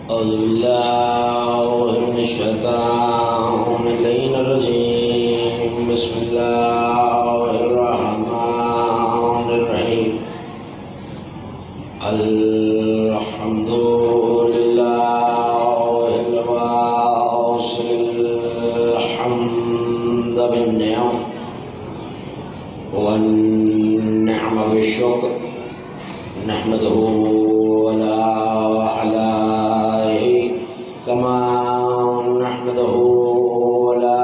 أعوذ بالله من الشيطان اللعين الرجيم. بسم الله الرحمن الرحيم. الحمد لله الواصل الحمد بالنعم والنعم بالشكر، نحمده ولا عليه كما نحمده ولا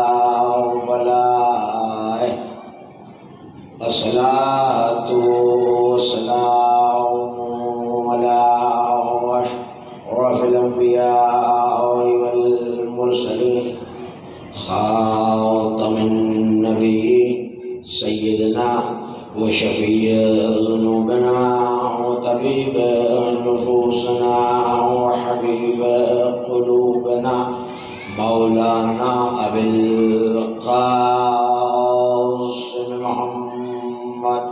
بلائه. الصلاة والسلام على أشرف الأنبياء والمرسلين، خاتم النبيين، سيدنا وشفيع ذنوبنا وطبيب نفوسنا وحبيب قلوبنا مولانا أبي القاسم محمد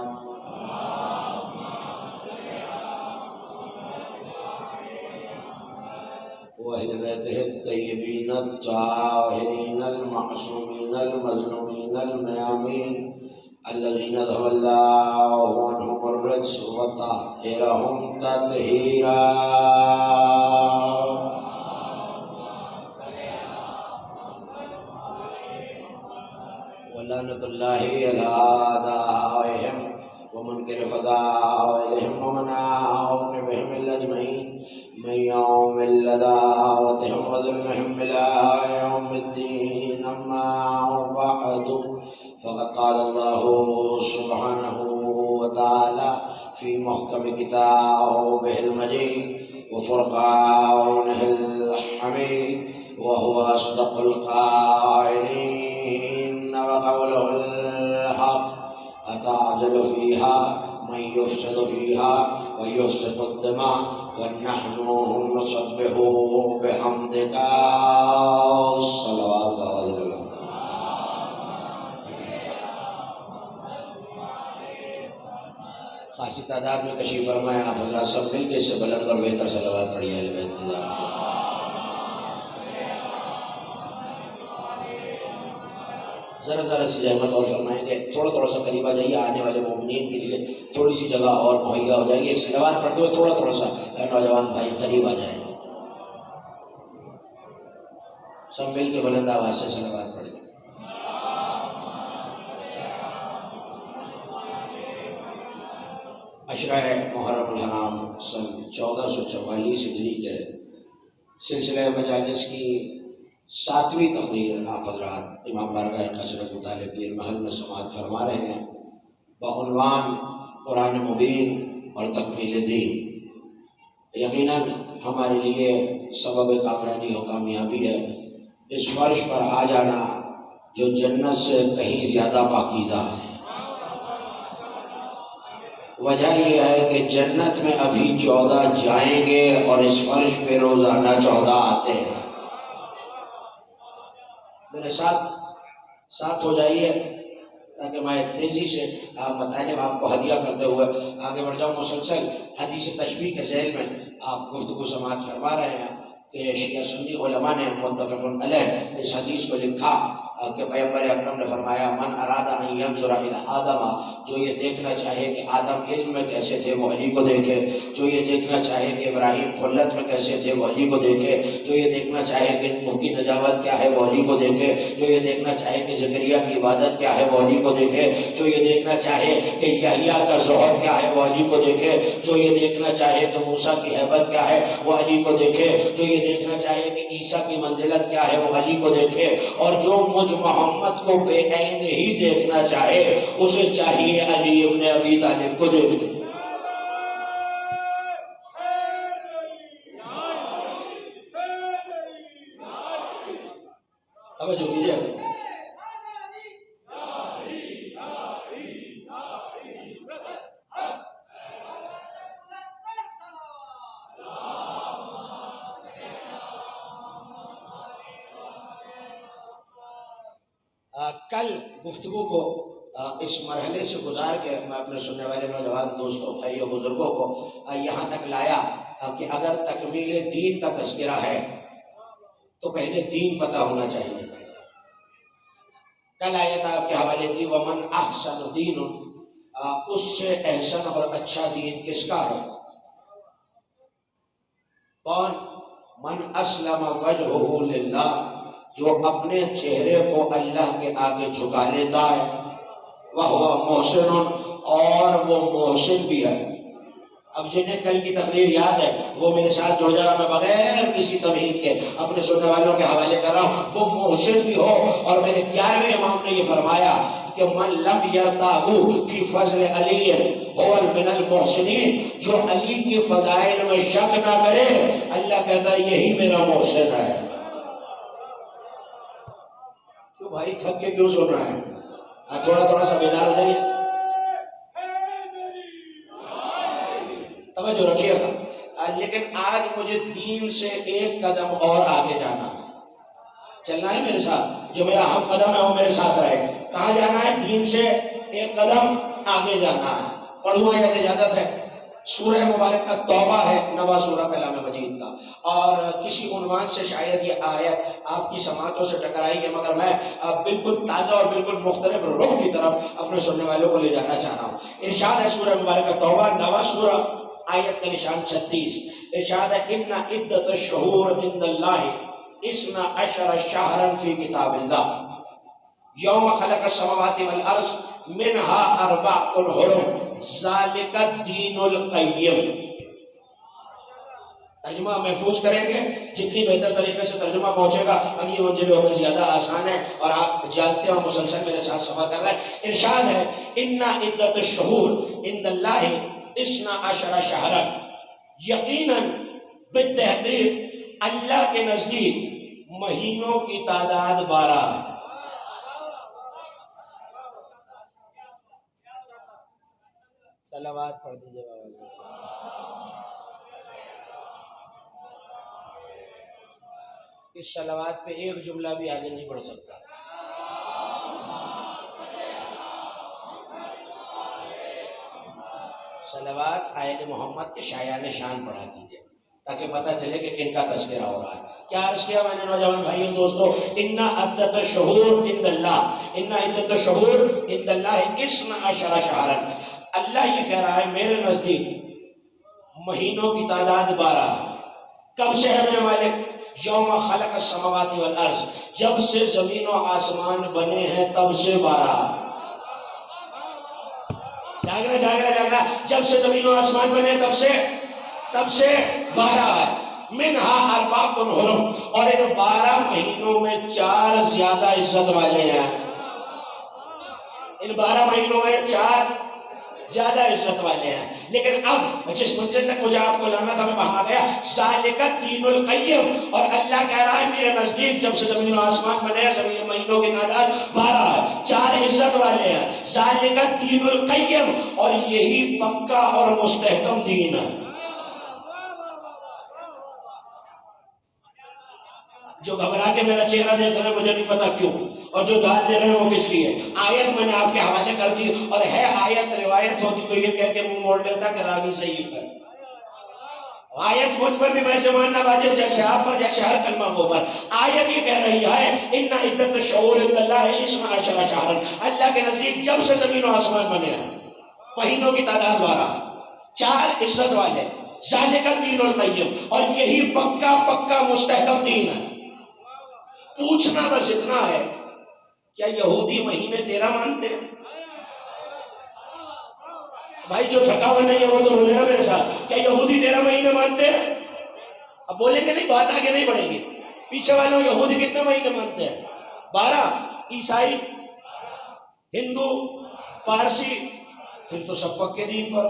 وأهل بيته الطيبين الطاهرين المعصومين المظلومين الميامين الذين ذهب الله عنهم الرجس وطهرهم تطهيرا. ولعنة الله على أعدائهم ومنكر فضائلهم ومناعهم بهم الأجمعين من يوم دعوتهم وظلمهم إلى يوم الدين. أما بعد، فقد قال الله سبحانه وتعالى في محكم كتابه المجيد وفرقانه الحميد وهو أصدق القائلين وقوله الحق: أتعجل فيها من يفسد فيها ويسفك الدماء ونحن نسبح بحمدك. صلوات الله. خاصی تعداد میں تشریف فرمائے آپ حضرات سب مل کے اس سے بلند اور بہتر صلوات پڑھیے اہل بیت کی ذات کو. ذرا سی زحمت اور فرمائیں گے، تھوڑا سا قریب آ جائیے، آنے والے مومنین کے لیے تھوڑی سی جگہ اور مہیا ہو جائے گی. ایک صلوات پڑھتے ہوئے تھوڑا سا نوجوان بھائی قریب آ جائیں، سب مل کے بلند آواز سے صلوات پڑھیں. عشرہ محرم الحرام سن 1444 ہجری کے سلسلہ مجالس کی 7ویں تقریر آپ حضرات امام بارگاہ قصر ابو طالب پیر محل میں سماعت فرما رہے ہیں بعنوان قرآن مبین اور تکمیل دین. یقیناً ہمارے لیے سبب کامرانی و کامیابی ہے اس فرش پر آ جانا جو جنت سے کہیں زیادہ پاکیزہ ہے. وجہ یہ ہے کہ جنت میں ابھی 14 جائیں گے اور اس فرش پہ روزانہ 14 آتے ہیں. میرے ساتھ ہو جائیے تاکہ میں تیزی سے مطالب آپ کو ہدیہ کرتے ہوئے آگے بڑھ جاؤں. مسلسل حدیث تشبیہ کے ذیل میں آپ گفتگو سماعت فرما رہے ہیں کہ شیعہ سنی علماء نے متفق علیہ اس حدیث کو لکھا کہ پیغمبر اکرم نے فرمایا: من اراد ان ینظر الی آدم، جو یہ دیکھنا چاہے کہ آدم علم میں کیسے تھے وہ علی کو دیکھے، جو یہ دیکھنا چاہے کہ ابراہیم خلت میں کیسے تھے وہ علی کو دیکھے، جو یہ دیکھنا چاہے کہ نوح کی نجاوت کیا ہے وہ علی کو دیکھے، جو یہ دیکھنا چاہے کہ زکریا کی عبادت کیا ہے وہ علی کو دیکھے، جو یہ دیکھنا چاہے کہ یحییٰ کا زہد کیا ہے وہ علی کو دیکھے، جو یہ دیکھنا چاہے کہ موسیٰ کی ہیبت کیا ہے وہ علی کو دیکھے، جو یہ دیکھنا چاہے کہ عیسیٰ کی منزلت کیا ہے وہ علی کو دیکھے، اور جو مجھ محمد کو بے عین ہی دیکھنا چاہے اسے چاہیے علی ابن ابی طالب کو دیکھنے. توجہ کیجیے. کل گفتگو کو اس مرحلے سے گزار کے میں اپنے سننے والے نوجوان دوستوں بھائیوں بزرگوں کو یہاں تک لایا کہ اگر تکمیل دین کا تذکرہ ہے تو پہلے دین پتہ ہونا چاہیے. کل آیت آپ کے حوالے کی ومن احسن دین، اس سے احسن اور اچھا دین کس کا ہے؟ کون؟ من اسلم وجہہ للہ، جو اپنے چہرے کو اللہ کے آگے جھکا لیتا ہے، وہو محسن، اور وہ محسن بھی ہے. اب جنہیں کل کی تقریر یاد ہے وہ میرے ساتھ جڑ جائے، میں بغیر کسی تمہید کے اپنے سننے والوں کے حوالے کر رہا ہوں. وہ محسن بھی ہو. اور میرے 11ویں امام نے یہ فرمایا کہ من لم یرتاب فی فضل علی هو من المحسنین، جو علی کی فضائل میں شک نہ کرے، اللہ کہتا ہے یہی میرا محسن ہے. تو بھائی تھک کے کیوں سن رہے ہیں؟ تھوڑا سا بیدار ہو جائیے، توجہ رکھیے گا. لیکن آج مجھے دین سے ایک قدم اور آگے جانا ہے. چلنا ہے میرے ساتھ، جو میرا ہم قدم ہے وہ میرے ساتھ رہے. کہاں جانا ہے؟ دین سے ایک قدم آگے جانا ہے. پڑھوں آیت، اجازت ہے؟ سورہ مبارک کا توبہ ہے، نواں سورہ کلام مجید کا. اور کسی عنوان سے شاید یہ آیت آپ کی سماعتوں سے ٹکرائی ہے، مگر میں بالکل تازہ اور بالکل مختلف روح کی طرف اپنے سننے والوں کو لے جانا چاہ رہا ہوں. ارشاد ہے سورہ مبارک کا توبہ نواں سورہ، آیت کا نشان 36. ارشاد ہے ان عدت الشہور عند اللہ 12 شہرا فی کتاب اللہ یوم خلق السماوات والارض منها 4 حرم ذالک الدین القیم. ترجمہ محفوظ کریں گے، جتنی بہتر طریقے سے ترجمہ پہنچے گا اگلی منزل ہونے زیادہ آسان ہے. اور آپ جانتے ہیں مسلسل میرے ساتھ سفر کر رہے ہیں. ارشاد ہے ان عدت الشہور عند اللہ 12 شہرا، یقیناً بالتحقیق اللہ کے نزدیک مہینوں کی تعداد 12 ہے. صلوات پڑھ دیجیے بابا. اس صلوات پہ ایک جملہ بھی آگے نہیں بڑھ سکتا. صلوات آیت محمد کے شایان شان پڑھا دیجیے تاکہ پتہ چلے کہ کن کا تذکرہ ہو رہا ہے. کیا عرض کیا میں نے نوجوان بھائیوں دوستو؟ ان عدت الشہور عند اللہ، ان عدت الشہور عند اللہ 12 شہرا. اللہ یہ کہہ رہا ہے میرے نزدیک مہینوں کی تعداد 12 ہے. کب سے ہے میرے مالک؟ یوم خلق السماوات والارض، جب سے زمین و آسمان بنے ہیں تب سے 12. جاگرہ جب سے زمین و آسمان بنے تب سے 12 ہے. منہا 4 حرم، اور ان 12 مہینوں میں 4 زیادہ عزت والے ہیں. ان 12 مہینوں میں 4 زیادہ عزت والے ہیں. لیکن اب جس منزل تک مجھے آپ کو لانا تھا میں وہاں گیا. ذالک الدین القیم، اور اللہ کہہ رہا ہے میرے نزدیک جب سے زمین و آسمان بنے ہیں زمین مہینوں کی تعداد 12 ہے، 4 عزت والے ہیں. ذالک الدین القیم، اور یہی پکا اور مستحکم دین ہے. جو گھبرا کے میرا چہرہ دیکھ رہے ہیں مجھے نہیں پتا کیوں، اور جو داد دے رہے ہیں وہ کس لیے. آیت میں نے آپ کے حوالے کر دی، اور ہے آیت روایت ہوتی تو یہ کہہ کے منہ موڑ لیتا کہ راوی صحیح ہے. آیت مجھ پر بھی ویسے ماننا واجب جیسے آپ پر، جیسے ہر کلمہ کو پر. آیت یہ کہہ رہی ہے ان عدت الشہور عند اللہ 12 شہرا، اللہ کے نزدیک جب سے زمین و آسمان بنے ہیں مہینوں کی تعداد 12، 4 عزت والے. ذالک الدین القیم، اور یہی پکا مستحکم دین ہے. پوچھنا بس اتنا ہے کیا یہودی مہینے 13 مانتے ہیں؟ بھائی جو تھکا ہوا نہیں ہے وہ تو بولے نا میرے ساتھ، کیا یہودی 13 مہینے مانتے ہیں؟ اب بولیں گے نہیں، بات آگے نہیں بڑھیں گی. پیچھے والوں یہودی کتنے مہینے مانتے ہیں؟ 12. عیسائی، ہندو، پارسی، پھر تو سب پکے دین پر.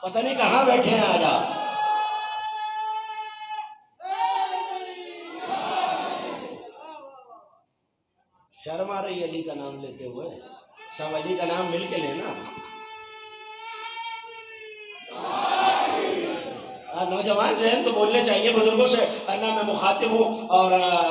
پتہ نہیں کہاں بیٹھے ہیں آج آپ. شرم آ رہی علی کا نام لیتے ہوئے؟ سب علی کا نام مل کے لینا. نوجوان ذہن تو بولنے چاہیے بزرگوں سے، نہ میں مخاطب ہوں اور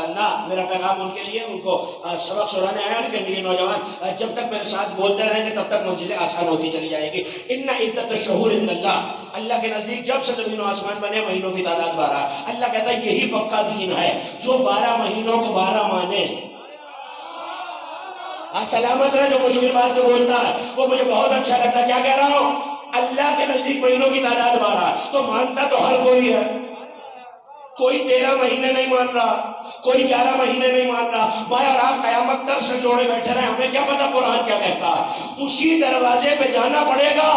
نہ میرا پیغام ان کے لیے، ان کو سبق سنانے آیا، لیکن یہ نوجوان جب تک میرے ساتھ بولتے رہیں گے تب تک منزلیں آسان ہوتی چلی جائے گی۔ ان عدت الشہور عند اللہ، اللہ کے نزدیک جب سے زمین و آسمان بنے مہینوں کی تعداد 12۔ اللہ کہتا ہے یہی پکا دین ہے، جو 12 مہینوں کو 12 مانے۔ سلامت رہے جو مشکل بات کو بولتا ہے، وہ مجھے بہت اچھا لگتا ہے۔ کیا کہہ رہا ہوں؟ اللہ کے نزدیک مہینوں کی تعداد 12، تو مانتا تو ہر کوئی ہے۔ کوئی 13 مہینے نہیں مان رہا، کوئی 11 مہینے نہیں مان رہا۔ بھائی اور آپ قیامت تک سے جوڑے بیٹھے رہے، ہمیں کیا پتا قرآن کیا کہتا ہے؟ اسی دروازے پہ جانا پڑے گا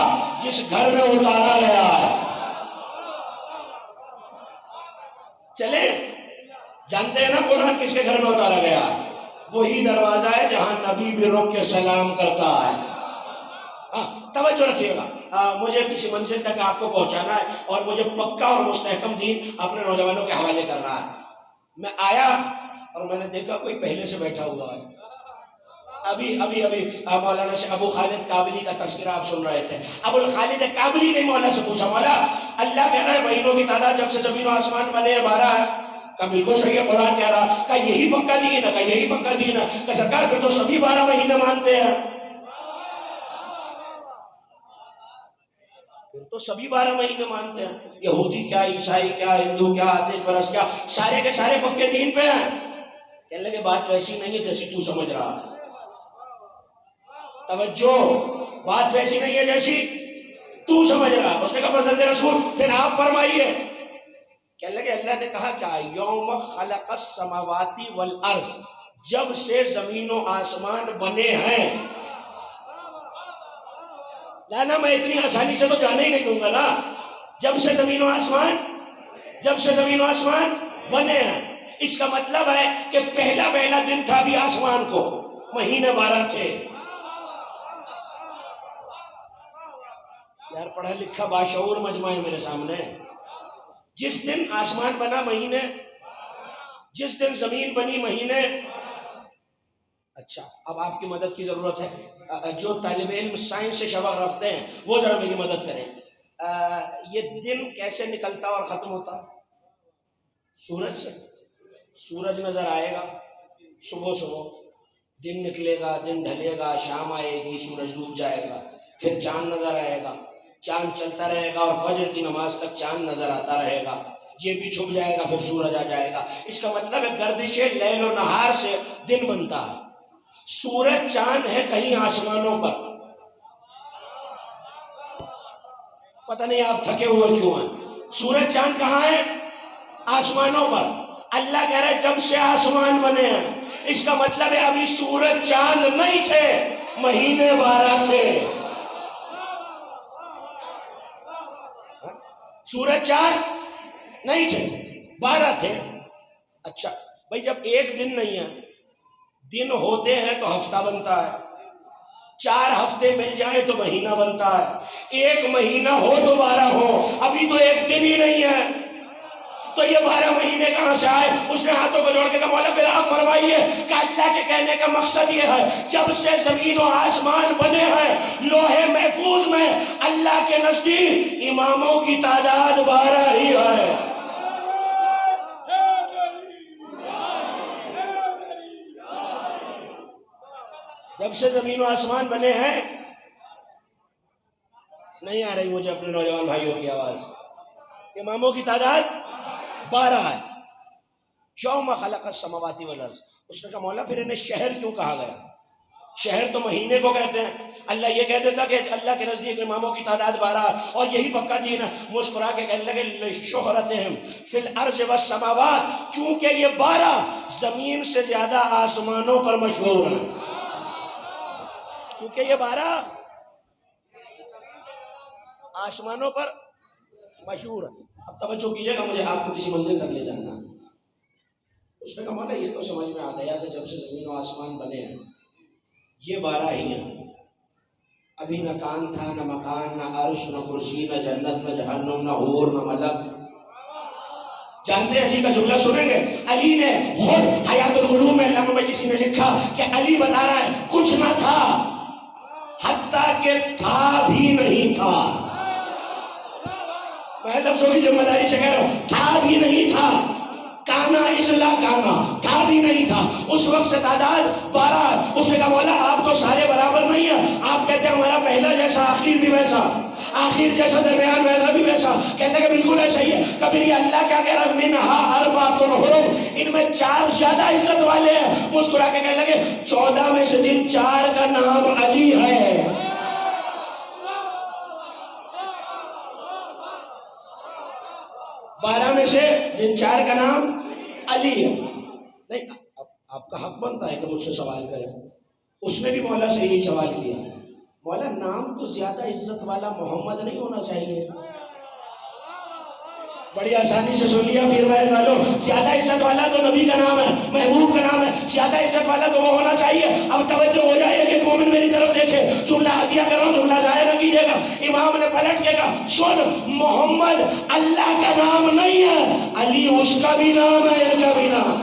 جس گھر میں اتارا گیا ہے۔ چلے جانتے ہیں نا قرآن کس کے گھر میں اتارا گیا ہے؟ وہی دروازہ ہے جہاں نبی بھی رک کے سلام کرتا ہے۔ توجہ رکھیے گا، مجھے کسی منزل تک آپ کو پہنچانا ہے اور مجھے پکا اور مستحکم دین اپنے نوجوانوں کے حوالے کرنا ہے۔ میں آیا اور میں نے دیکھا کوئی پہلے سے بیٹھا ہوا ہے۔ ابھی مولانا سے ابو خالد کابلی کا تذکرہ آپ سن رہے تھے۔ ابو خالد کابلی نے مولا سے پوچھا، مولا اللہ کہہ رہا ہے مہینوں کی تعداد جب سے زمین و آسمان بنے 12 ہے۔ کہا بالکل صحیح ہے، قرآن کہہ رہا۔ کہا یہی پکا دین ہے؟ کہا یہی پکا دین ہے۔ کہا سرکار پھر تو سبھی 12 مہینے مانتے ہیں۔ پھر تو سبھی 12 مہینے مانتے ہیں، یہودی کیا، عیسائی کیا، ہندو کیا، آتش پرست کیا، سارے کے سارے پکے دین پہ ہیں۔ کہنے لگے بات ویسی نہیں ہے جیسی تو سمجھ رہا ہے۔ توجہ، بات ویسی نہیں ہے جیسی تو سمجھ رہا ہے۔ اس نے کہا فرزند رسول پھر آپ فرمائیے۔ کہنے لگے اللہ نے کہا کیا؟ یوم خلق السماوات والارض، جب سے زمین و آسمان بنے ہیں۔ لانا میں اتنی آسانی سے تو جانے ہی نہیں دوں گا نا۔ جب سے زمین و آسمان بنے ہیں، اس کا مطلب ہے کہ پہلا دن تھا بھی آسمان کو، مہینے 12 تھے۔ یار پڑھا لکھا باشعور مجمع ہے میرے سامنے۔ جس دن آسمان بنا مہینے، جس دن زمین بنی مہینے۔ اچھا اب آپ کی مدد کی ضرورت ہے، جو طالب علم سائنس سے شوق رکھتے ہیں وہ ذرا میری مدد کریں۔ یہ دن کیسے نکلتا اور ختم ہوتا؟ سورج سے۔ سورج نظر آئے گا صبح، دن نکلے گا، دن ڈھلے گا، شام آئے گی، سورج ڈوب جائے گا، پھر چاند نظر آئے گا، چاند چلتا رہے گا اور فجر کی نماز تک چاند نظر آتا رہے گا، یہ بھی چھپ جائے گا، پھر سورج آ جائے گا۔ اس کا مطلب ہے گردش لیل و نہار سے دن بنتا ہے۔ سورج چاند ہے کہیں آسمانوں پر، پتہ نہیں آپ تھکے ہوئے کیوں ہیں۔ سورج چاند کہاں ہے؟ آسمانوں پر۔ اللہ کہہ رہا ہے جب سے آسمان بنے ہیں، اس کا مطلب ہے ابھی سورج چاند نہیں تھے، مہینے 12 تھے۔ سورج چاند نہیں تھے، 12 تھے۔ اچھا بھائی جب ایک دن نہیں ہے، دن ہوتے ہیں تو ہفتہ بنتا ہے، 4 ہفتے مل جائیں تو مہینہ بنتا ہے، 1 مہینہ ہو تو 12 ہو، ابھی تو ایک دن ہی نہیں ہے، تو یہ 12 مہینے کہاں سے آئے؟ اس نے ہاتھوں کو جوڑ کے کہا مولا پھر آپ فرمائیے کہ اللہ کے کہنے کا مقصد یہ ہے جب سے زمین و آسمان بنے ہیں، لوح محفوظ میں اللہ کے نزدیک اماموں کی تعداد 12 ہی ہے۔ جب سے زمین و آسمان بنے ہیں، نہیں آ رہی مجھے اپنے نوجوان بھائیوں کی آواز، اماموں کی تعداد 12 ہے۔ یوم خلق السماوات والارض۔ اس نے کہا مولا پھر انہیں شہر کیوں کہا گیا؟ شہر تو مہینے کو کہتے ہیں، اللہ یہ کہہ دیتا کہ اللہ کے نزدیک اماموں کی تعداد 12 اور یہی پکا دین ہے۔ مسکرا کے کہنے لگے لشہرتہم فی الارض والسماوات، کیونکہ یہ 12 زمین سے زیادہ آسمانوں پر مشہور ہیں، کیونکہ یہ 12 آسمانوں پر مشہور ہے۔ اب توجہ کیجئے گا، مجھے آپ کو کسی منزل تک لے جانا ہے۔ اس نے کہا مولا یہ تو سمجھ میں آ گیا کہ جب سے زمین و آسمان بنے ہیں یہ 12 ہی ہیں، ابھی نہ کان تھا، نہ مکان، نہ عرش، نہ کرسی، نہ جنت، نہ جہنم، نہ حور، نہ ملک۔ جانتے علی کا جملہ سنیں گے؟ علی نے خود حیات العلوم میں علامہ میں کسی نے لکھا کہ علی بتا رہا ہے کچھ نہ تھا حتیٰ کہ تھا بھی نہیں تھا۔ میں لفظوں کی ذمہ داری سے کہہ رہا ہوں، تھا بھی نہیں تھا، کانا اصلا کانا، تھا بھی نہیں تھا، اس وقت سے تعداد 12۔ اس نے کہا مولا آپ تو سارے برابر نہیں ہیں، آپ کہتے ہیں ہمارا پہلا جیسا آخر بھی ویسا، آخر جیسا درمیان ویسا بھی ویسا، کہنے کہ بالکل ایسا ہی ہے۔ کبھی یہ اللہ کیا کہہ رہا ہے، منہا اربعۃ حرم، ان میں 4 زیادہ عزت والے ہیں۔ مسکرا کے کہنے لگے 14 میں سے جن 4 کا نام علی ہے، 12 میں سے جن 4 کا نام علی ہے۔ نہیں، آپ کا حق بنتا ہے کہ مجھ سے سوال کریں۔ اس نے بھی مولا سے یہی سوال کیا، مولا نام تو زیادہ عزت والا محمد نہیں ہونا چاہیے؟ بڑی آسانی سے سن لیا پیر بھائی والوں، زیادہ عزت والا تو نبی کا نام ہے، محبوب کا نام ہے، زیادہ عزت والا تو وہ ہونا چاہیے۔ اب توجہ ہو جائے کہ مومن میری طرف دیکھے، جملہ عطیہ کر رہا ہوں، جملہ ظاہر نہ کیجیے گا۔ امام نے پلٹ کے کہا سن، محمد اللہ کا نام نہیں ہے، علی اس کا بھی نام ہے، ان کا بھی نام۔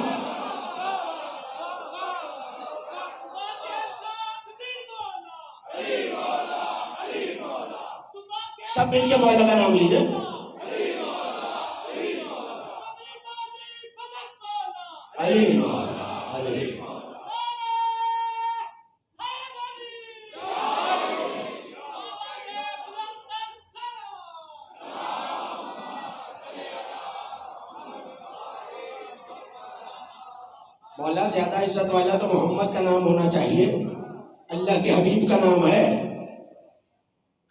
سب مل کے مولا کا نام لیجئے۔ علی علی مولا زیادہ عزت والا تو محمد کا نام ہونا چاہیے، اللہ کے حبیب کا نام ہے۔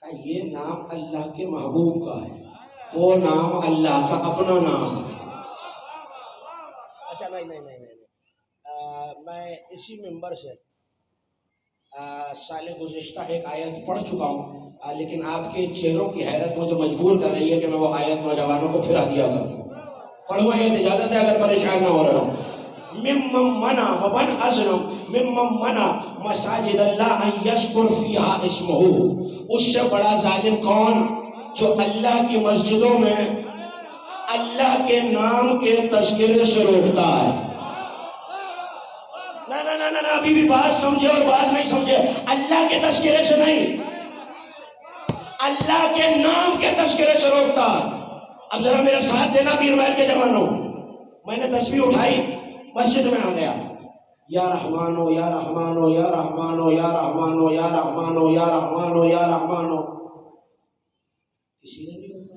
کہ یہ نام اللہ کے محبوب کا ہے، وہ نام اللہ کا اپنا نام ہے۔ اچھا نہیں، میں اسی منبر سے سال گزشتہ ایک آیت پڑھ چکا ہوں، لیکن آپ کے چہروں کی حیرت مجھے مجبور کر رہی ہے کہ میں وہ آیت نوجوانوں کو پھر دیا کروں۔ پڑھو، یہ اجازت ہے اگر پریشان نہ ہو رہا ہوں۔ ممن منع ومن ازلم ممن منع مساجد اللہ ان یذکر فیہا اسمہ، اس سے بڑا ظالم کون جو اللہ کی مسجدوں میں اللہ کے نام کے تذکرے سے روکتا ہے۔ نہ ابھی بھی بات سمجھے اور بات نہیں سمجھے، اللہ کے تذکرے سے نہیں، اللہ کے نام کے تذکرے سے روکتا ہے۔ اب ذرا میرا ساتھ دینا پیر محل کے جوانوں، میں نے تسبیح اٹھائی، مسجد میں آ گیا، یا رحمانو یا رحمانو یا رحمانو یا رحمانو یا رحمانو یا رحمانو یا رحمانو، کسی نے نہیں روکا۔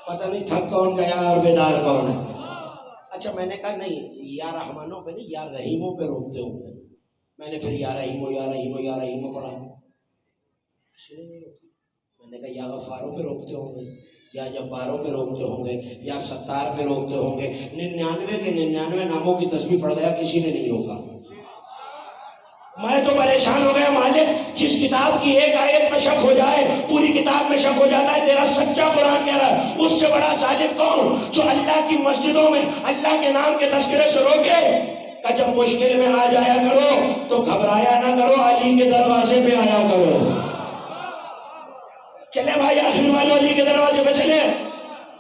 پتہ نہیں تھک کون گیا اور بیدار کون ہے۔ اچھا میں نے کہا نہیں، یا رحمانوں پہ نہیں، یا رحیموں پہ روکتے ہوں گے۔ میں نے پھر یا رحیمو یا رحیمو یا رحیمو پڑھا، کسی نے نہیں روکا۔ میں نے کہا یا غفاروں پہ روکتے ہوں گے، یا جباروں پہ روکتے ہوں گے، یا ستار پہ روکتے ہوں گے۔ 99 کے 99 ناموں کی تسبیح پڑھ گیا، کسی نے نہیں روکا۔ میں تو پریشان ہو گیا، مالک جس کتاب کی ایک آیت میں شک ہو جائے پوری کتاب میں شک ہو جاتا ہے، تیرا سچا قرآن کہہ رہا ہے اس سے بڑا ظالم کون جو اللہ کی مسجدوں میں اللہ کے نام کے تذکرے سے روکے۔ کہ جب مشکل میں آ جایا کرو تو گھبرایا نہ کرو، علی کے دروازے پہ آیا کرو۔ چلے بھائی آخر والوں، علی کے دروازے پہ چلے،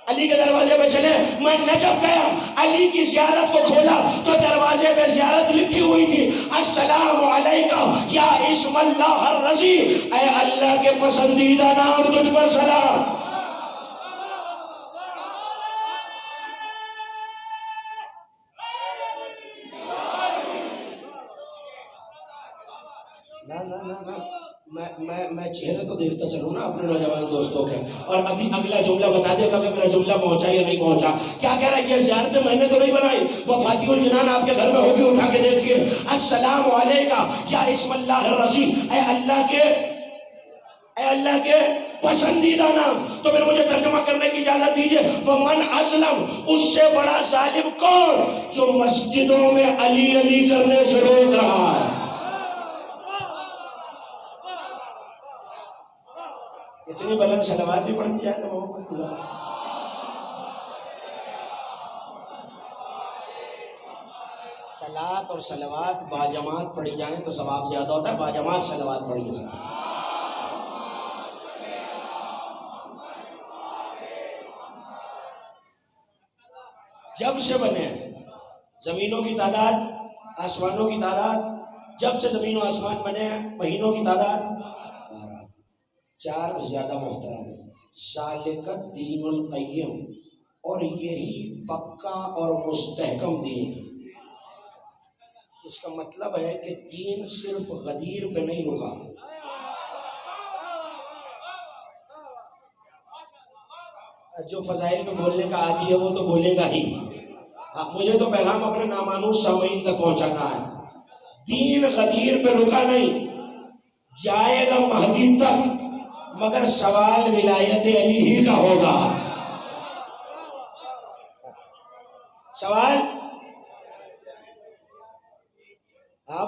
علی کے دروازے پہ چلے۔ میں نجف گیا، علی کی زیارت کو کھولا تو دروازے پہ زیارت لکھی ہوئی تھی، السلام علیکہ یا اسم اللہ الرضی، اے اللہ کے پسندیدہ نام تجھ پر سلام۔ میں چہرے تو دیکھتا چلوں نا اپنے نوجوان دوستوں کے، اور ابھی اگلا جملہ بتا دے گا کہ میرا جملہ پہنچا یا نہیں پہنچا۔ کیا کہہ رہا ہے؟ یہ زیارت میں نے تو نہیں بنائی، وفاتی الجنان آپ کے گھر میں ہوگی، اٹھا کے دیکھیے، السلام علیکہ یا اسم اللہ الرضی، اے اللہ کے پسندیدہ نام۔ تو پھر مجھے ترجمہ کرنے کی اجازت دیجئے، ومن ازلم، اس سے بڑا ظالم کون جو مسجدوں میں علی علی کرنے سے روک رہا ہے۔ اتنی بلند صلوات بھی پڑھنی چاہیے محمد کو۔ صلات اور صلوات باجماعت پڑھی جائیں تو ثواب زیادہ ہوتا ہے، باجماعت صلوات پڑھیے۔ جب سے بنے زمینوں کی تعداد، آسمانوں کی تعداد، جب سے زمین و آسمان بنے ہیں مہینوں کی تعداد 12، 4 زیادہ محترم ہے، سالک الدین القیم، اور یہی پکا اور مستحکم دین ہے۔ اس کا مطلب ہے کہ دین صرف غدیر پہ نہیں رکا۔ جو فضائل میں بولنے کا عادی ہے وہ تو بولے گا ہی، مجھے تو پیغام اپنے نامانوس سامعین تک پہنچانا ہے۔ دین غدیر پہ رکا نہیں، جائے گا مہدی تک، مگر سوال ولایت علی ہی کا ہوگا۔ سوال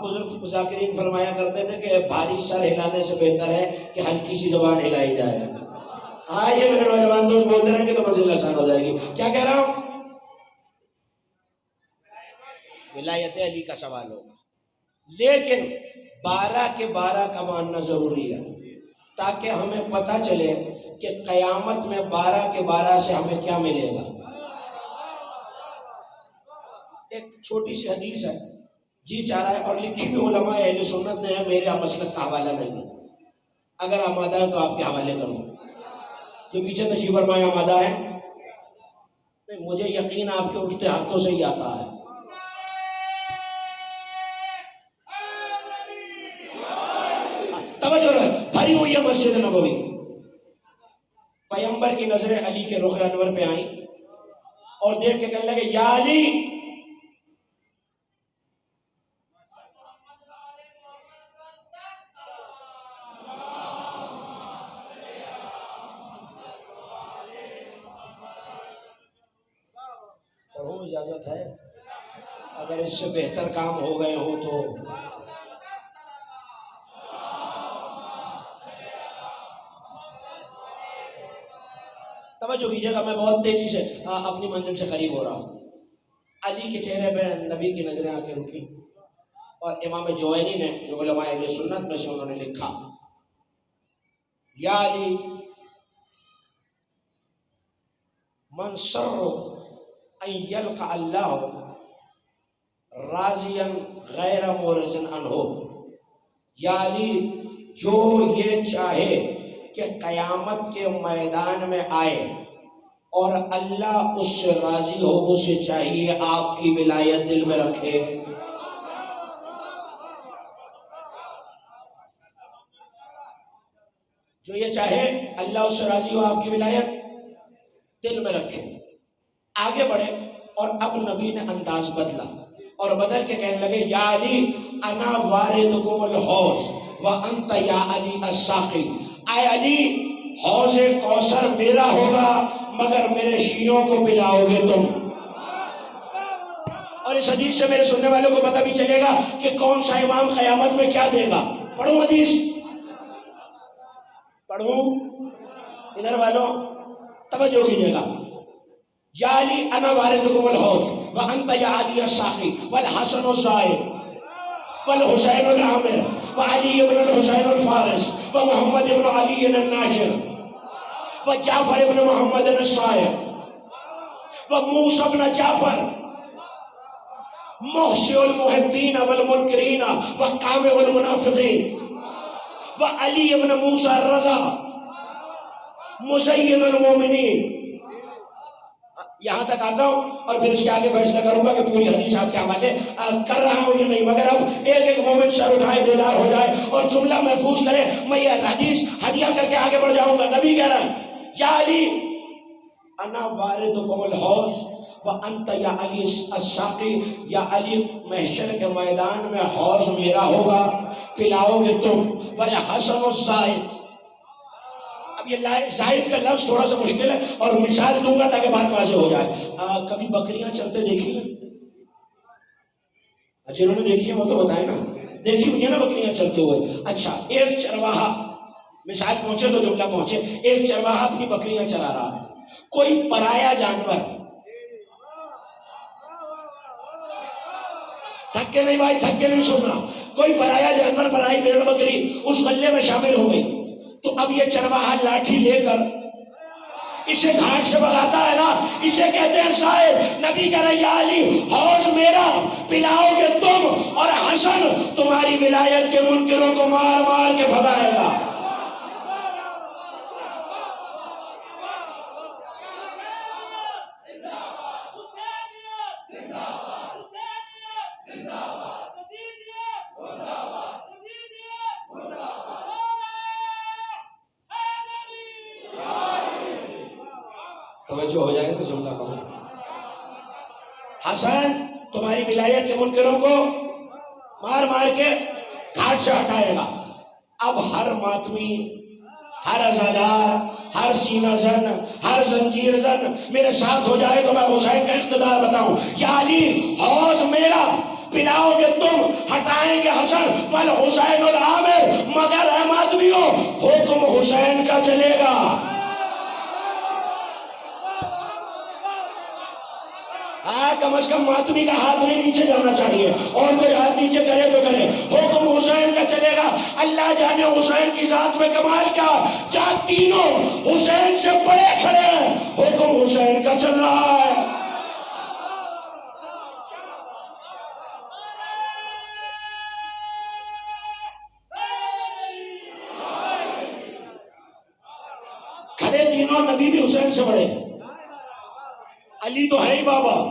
بزرگ مذاکرین فرمایا کرتے تھے کہ بھاری سر ہلانے سے بہتر ہے کہ ہلکی سی زبان ہلائی جائے۔ یہ میرے نوجوان دوست بولتے رہیں گے تو منزل آسان ہو جائے گی۔ کیا کہہ رہا ہوں؟ ولایت علی کا سوال ہوگا، لیکن 12 کے 12 کا ماننا ضروری ہے تاکہ ہمیں پتہ چلے کہ قیامت میں 12 کے 12 سے ہمیں کیا ملے گا۔ ایک چھوٹی سی حدیث ہے، جی چاہ رہا ہے، اور لکھی بھی علماء اہل سنت نے ہے، میرے مسلک کا حوالہ نہیں ہے، اگر آمادہ ہے تو آپ کے حوالے کروں۔ جو پیچھے تشریف فرمایا آمادہ ہے؟ نہیں، مجھے یقین آپ کے اٹھتے ہاتھوں سے ہی آتا ہے۔ توجہ رہے، بھری ہوئی ہے مسجد نبوی، پیغمبر کی نظریں علی کے رخ انور پہ آئیں اور دیکھ کے کہنے لگے یا علی، پڑھو اجازت ہے، اگر اس سے بہتر کام ہو گئے ہوں تو۔ توجہ کیجیے گا، میں بہت تیزی سے اپنی منزل سے قریب ہو رہا ہوں۔ علی کے چہرے پہ نبی کی نظریں آ کے رکی، اور امام جوینی نے جو علماء اہل سنت میں سے انہوں نے لکھا، یا علی من سر ان یلقى اللہ راضیا غیر مورز عنہ، یا علی جو یہ چاہے کہ قیامت کے میدان میں آئے اور اللہ اس سے راضی ہو، اسے چاہیے آپ کی ولایت دل میں رکھے۔ جو یہ چاہے اللہ اس سے راضی ہو، آپ کی ولایت دل میں رکھے۔ آگے بڑھے اور اب نبی نے انداز بدلا اور بدل کے کہنے لگے یا علی انا واردکم الحوض وانت یا علی الساقی، اے علی حوض کوثر میرا ہوگا مگر میرے شیعوں کو پلاؤ گے تم۔ اور اس حدیث سے میرے سننے والوں کو پتہ بھی چلے گا کہ کون سا امام قیامت میں کیا دے گا۔ پڑھوں حدیث، پڑھوں، ادھر والوں توجہ کیجیے گا۔ یا علی انا واردکم الحوض وانت یا علی الساقی والحسن الزائر والحسین العامر وعلی ابن الحسین الفارس ومحمد ابن علی الناجر وجعفر ابن محمد الصائر وموسى ابن جعفر محصي المحبین والمنکرین وقامع المنافقین وعلی ابن موسى الرضا مزین المومنین۔ یہاں تک آتا ہوں اور پھر اس کے آگے فیصلہ کروں گا کہ پوری حدیث آپ کے حوالے کر رہا ہوں یا نہیں، مگر اب ایک ایک مومن سر اٹھائے بیدار ہو جائے اور جملہ محفوظ کرے۔ میں یہ حدیث ہدیہ کر کے آگے بڑھ جاؤں گا۔ نبی کہہ رہا ہے یا علی انا واردکم الحوض وانت یا علی الساقی، یا علی محشر کے میدان میں حوض میرا ہوگا، پلاؤ گے تم، والحسن الزائر۔ اب یہ زائد کا لفظ تھوڑا سا مشکل ہے اور مثال دوں گا تاکہ بات واضح ہو جائے۔ کبھی بکریاں چلتے دیکھی نا؟ جنہوں نے دیکھی ہے وہ تو بتائیں نا، دیکھی ہوئی ہے نا بکریاں چلتے ہوئے؟ اچھا، ایک چرواہا، مثال پہنچے تو جملہ پہنچے، ایک چرواہا اپنی بکریاں چلا رہا ہے، کوئی پرایا جانور، تھک کے نہیں بھائی، تھک کے نہیں سننا، کوئی پرایا جانور، پرائی بھیڑ بکری اس غلے میں شامل ہو گئی، تو اب یہ چرواہا لاٹھی لے کر اسے گھاٹ سے بھگاتا ہے نا، اسے کہتے ہیں زائر۔ نبی کہہ رہے یا علی حوض میرا، پلاؤ گے تم، اور حسن تمہاری ولایت کے منکروں کو مار مار کے بھگائے گا۔ توجہ ہو جائے تو جملہ کرو. حسن تمہاری ولایت کے منکروں کو مار مار کے گھاٹ سے ہٹائے گا. اب ہر ماتمی، ہر عزادار، ہر سینہ زن، ہر زنجیر زن میرے ساتھ ہو جائے تو میں حسین کا اقتدار بتاؤں. یا علی حوض میرا پلاؤ گے تم، ہٹائیں گے حسن والحسین العامر، مگر اے ماتمیوں حکم حسین کا چلے گا. کم از کم ماتمی کا ہاتھ نہیں نیچے جانا چاہیے، اور کوئی ہاتھ نیچے کرے تو کرے. حکم حسین کا چلے گا. اللہ جانے حسین کی ذات میں کمال کیا، جہاں تینوں حسین سے بڑے کھڑے ہیں حکم حسین کا چل رہا ہے. کھڑے تینوں، نبی بھی حسین سے بڑے، علی تو ہے ہی بابا،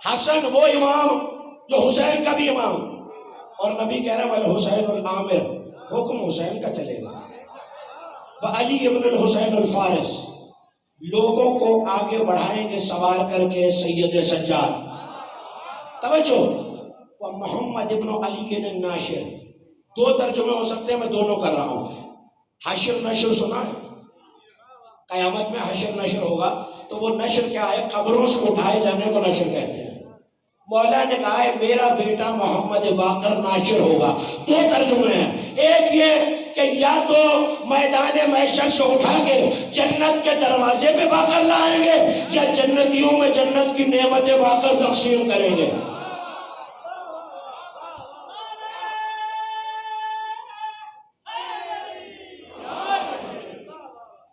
حسن وہ امام جو حسین کا بھی امام، اور نبی کہہ رہا ہے والحسین العامر، حکم حسین کا چلے گا. وعلی ابن الحسین الفارس، لوگوں کو آگے بڑھائیں گے سوار کر کے سید سجاد. توجہ، محمد ابن علی الناشر، دو ترجمے ہو سکتے ہیں، میں دونوں کر رہا ہوں. حشر نشر سنا ہے؟ قیامت میں حشر نشر ہوگا، تو وہ نشر کیا ہے؟ قبروں سے اٹھائے جانے کو نشر کہتے ہیں. مولا نے کہا ہے میرا بیٹا محمد باقر ناشر ہوگا. دو ترجمے ہیں، ایک یہ کہ یا تو میدان محشر سے اٹھا کے جنت کے دروازے پہ باقر لائیں گے، یا جنتیوں میں جنت کی نعمت باقر تقسیم کریں گے.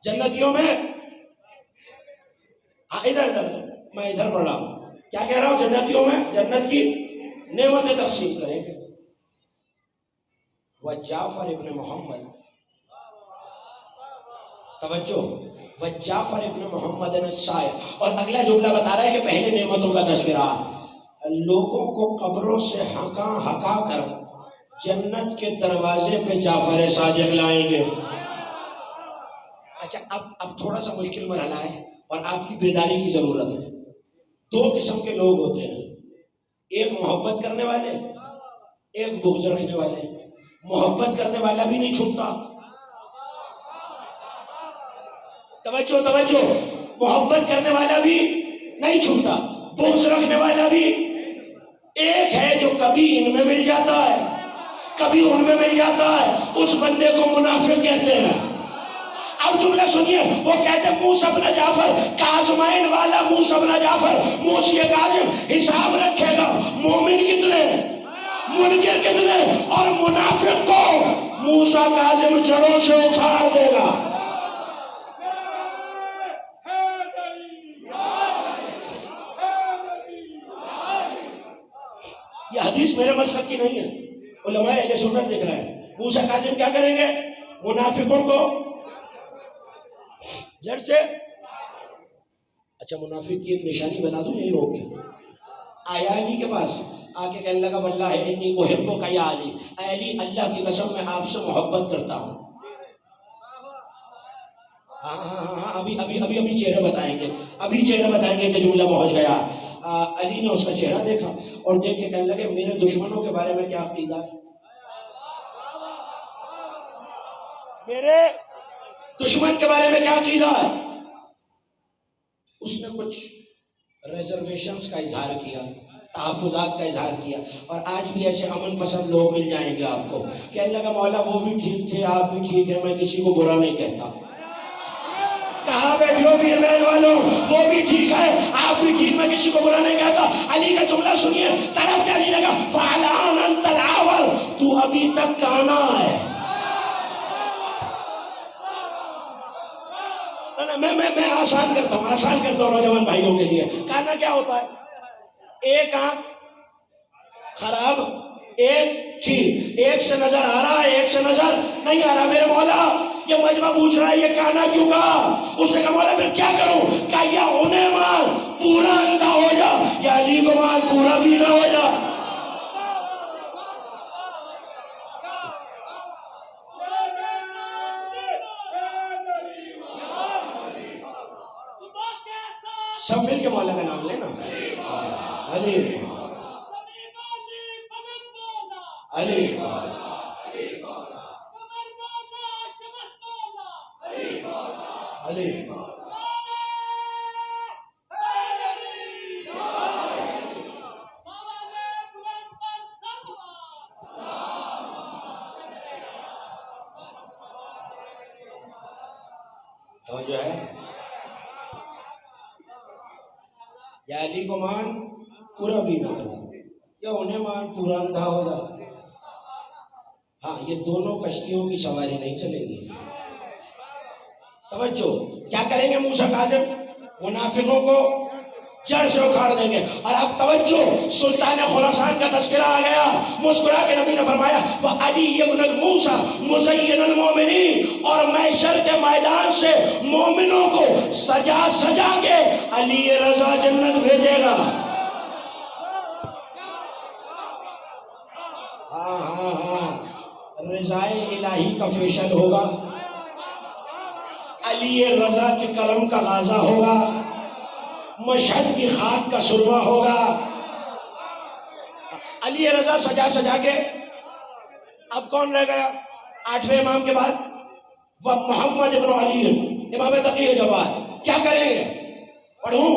جنتیوں میں ادھر میں ادھر پڑھ رہا ہوں، کیا کہہ رہا ہوں؟ جنتیوں میں جنت کی نعمتیں تقسیم کریں گے. وجعفر ابن محمد، توجہ، وجعفر ابن محمد الصائغ، اور اگلا جملہ بتا رہا ہے کہ پہلے نعمتوں کا تذکرہ، لوگوں کو قبروں سے ہکا کر جنت کے دروازے پہ جعفر صادق لائیں گے. اچھا اب تھوڑا سا مشکل مرحلہ ہے اور آپ کی بیداری کی ضرورت ہے. دو قسم کے لوگ ہوتے ہیں، ایک محبت کرنے والے، ایک بغض رکھنے والے. محبت کرنے والا بھی نہیں چھوٹتا، توجہ توجہ، محبت کرنے والا بھی نہیں چھوٹتا، بغض رکھنے والا بھی. ایک ہے جو کبھی ان میں مل جاتا ہے کبھی ان میں مل جاتا ہے، اس بندے کو منافق کہتے ہیں. اب جملہ سنیے، وہ کہتے ہیں موسیٰ بن جعفر، کاظمین والا موسیٰ بن جعفر، موسی کاظم حساب رکھے گا مومن کتنے، منکر کتنے، اور منافق کو موسیٰ کاظم جڑوں سے اکھاڑ دے گا. یہ حدیث میرے مسلک کی نہیں ہے، علماء اہل سنت لکھ رہے ہیں. موسیٰ کاظم کیا کریں گے؟ منافقوں کو جڑ سے. اچھا منافق کی ایک نشانی بتا دوں یہی روک کے. آیا علی کے پاس آ کے کہنے لگا واللہ انی احبک یا علی، اے علی اللہ کی قسم میں آپ سے محبت کرتا ہوں. ہاں ابھی چہرے بتائیں گے کہ جملہ پہنچ گیا. علی نے اس کا چہرہ دیکھا اور دیکھ کے کہنے لگے میرے دشمنوں کے بارے میں کیا عقیدہ ہے؟ میرے دشمن کے بارے میں کیا عقیدہ ہے؟ اس نے کچھ ریزرویشنز کا اظہار کیا، تحفظات کا اظہار کیا. اور آج بھی ایسے امن پسند لوگ مل جائیں گے آپ کو. کہنے لگا مولا وہ بھی ٹھیک تھے، آپ بھی ٹھیک ہے، میں کسی کو برا نہیں کہتا. کہاں بیٹھے ہو پیر محل والوں، وہ بھی ٹھیک ہے، آپ بھی ٹھیک، میں کسی کو برا نہیں کہتا. علی کا جملہ سنیے، طرف کیا نہیں لگا فَعَلَانَ أَنْتَ الْعَوَلْ، تو ابھی تک کانا ہے. میں آسان کرتا ہوں نوجوان بھائیوں کے لیے. کانا کیا ہوتا ہے؟ ایک آنکھ خراب، ایک ٹھیک، ایک سے نظر آ رہا ہے، ایک سے نظر نہیں آ رہا. میرے مولا یہ مجمع پوچھ رہا ہے یہ کانا کیوں کہا؟ اس نے کہا مولا پھر کیا کروں؟ کہا یا انہیں مار پورا اندھا ہو جا، یا علی کو مار پورا بھی نہ ہو جا. سب مل کے مولا کا نام لینا. علی علی علی توجہ ہے. یا علی کو مان پورا بھی مان، یا انہیں مان پورا اندھا ہو جا. ہاں یہ دونوں کشتیوں کی سواری نہیں چلے گی. توجہ، کیا کریں گے موسیٰ کاظم؟ منافقوں کو جڑ سے اکھاڑ دیں گے. اور اب توجہ، سلطان خراسان کا تذکرہ آ گیا. مسکرا کے نبی نے فرمایا وَعَلِيَّ بْنُ الْمُوسَى مُزَيِّنُ الْمُؤْمِنِينَ، اور محشر کے میدان سے مومنوں کو سجا سجا کے علی رضا جنت بھیجے گا. ہاں ہاں ہاں، رضائے الہی کا فیشن ہوگا، علی رضا کے کرم کا غازہ ہوگا، مشہد کی خاک کا سرما ہوگا. علی رضا سجا سجا کے. اب کون رہ گیا 8ویں امام کے بعد؟ وہ محمد ابن علی امام تقی جواد. کیا کریں گے؟ پڑھوں؟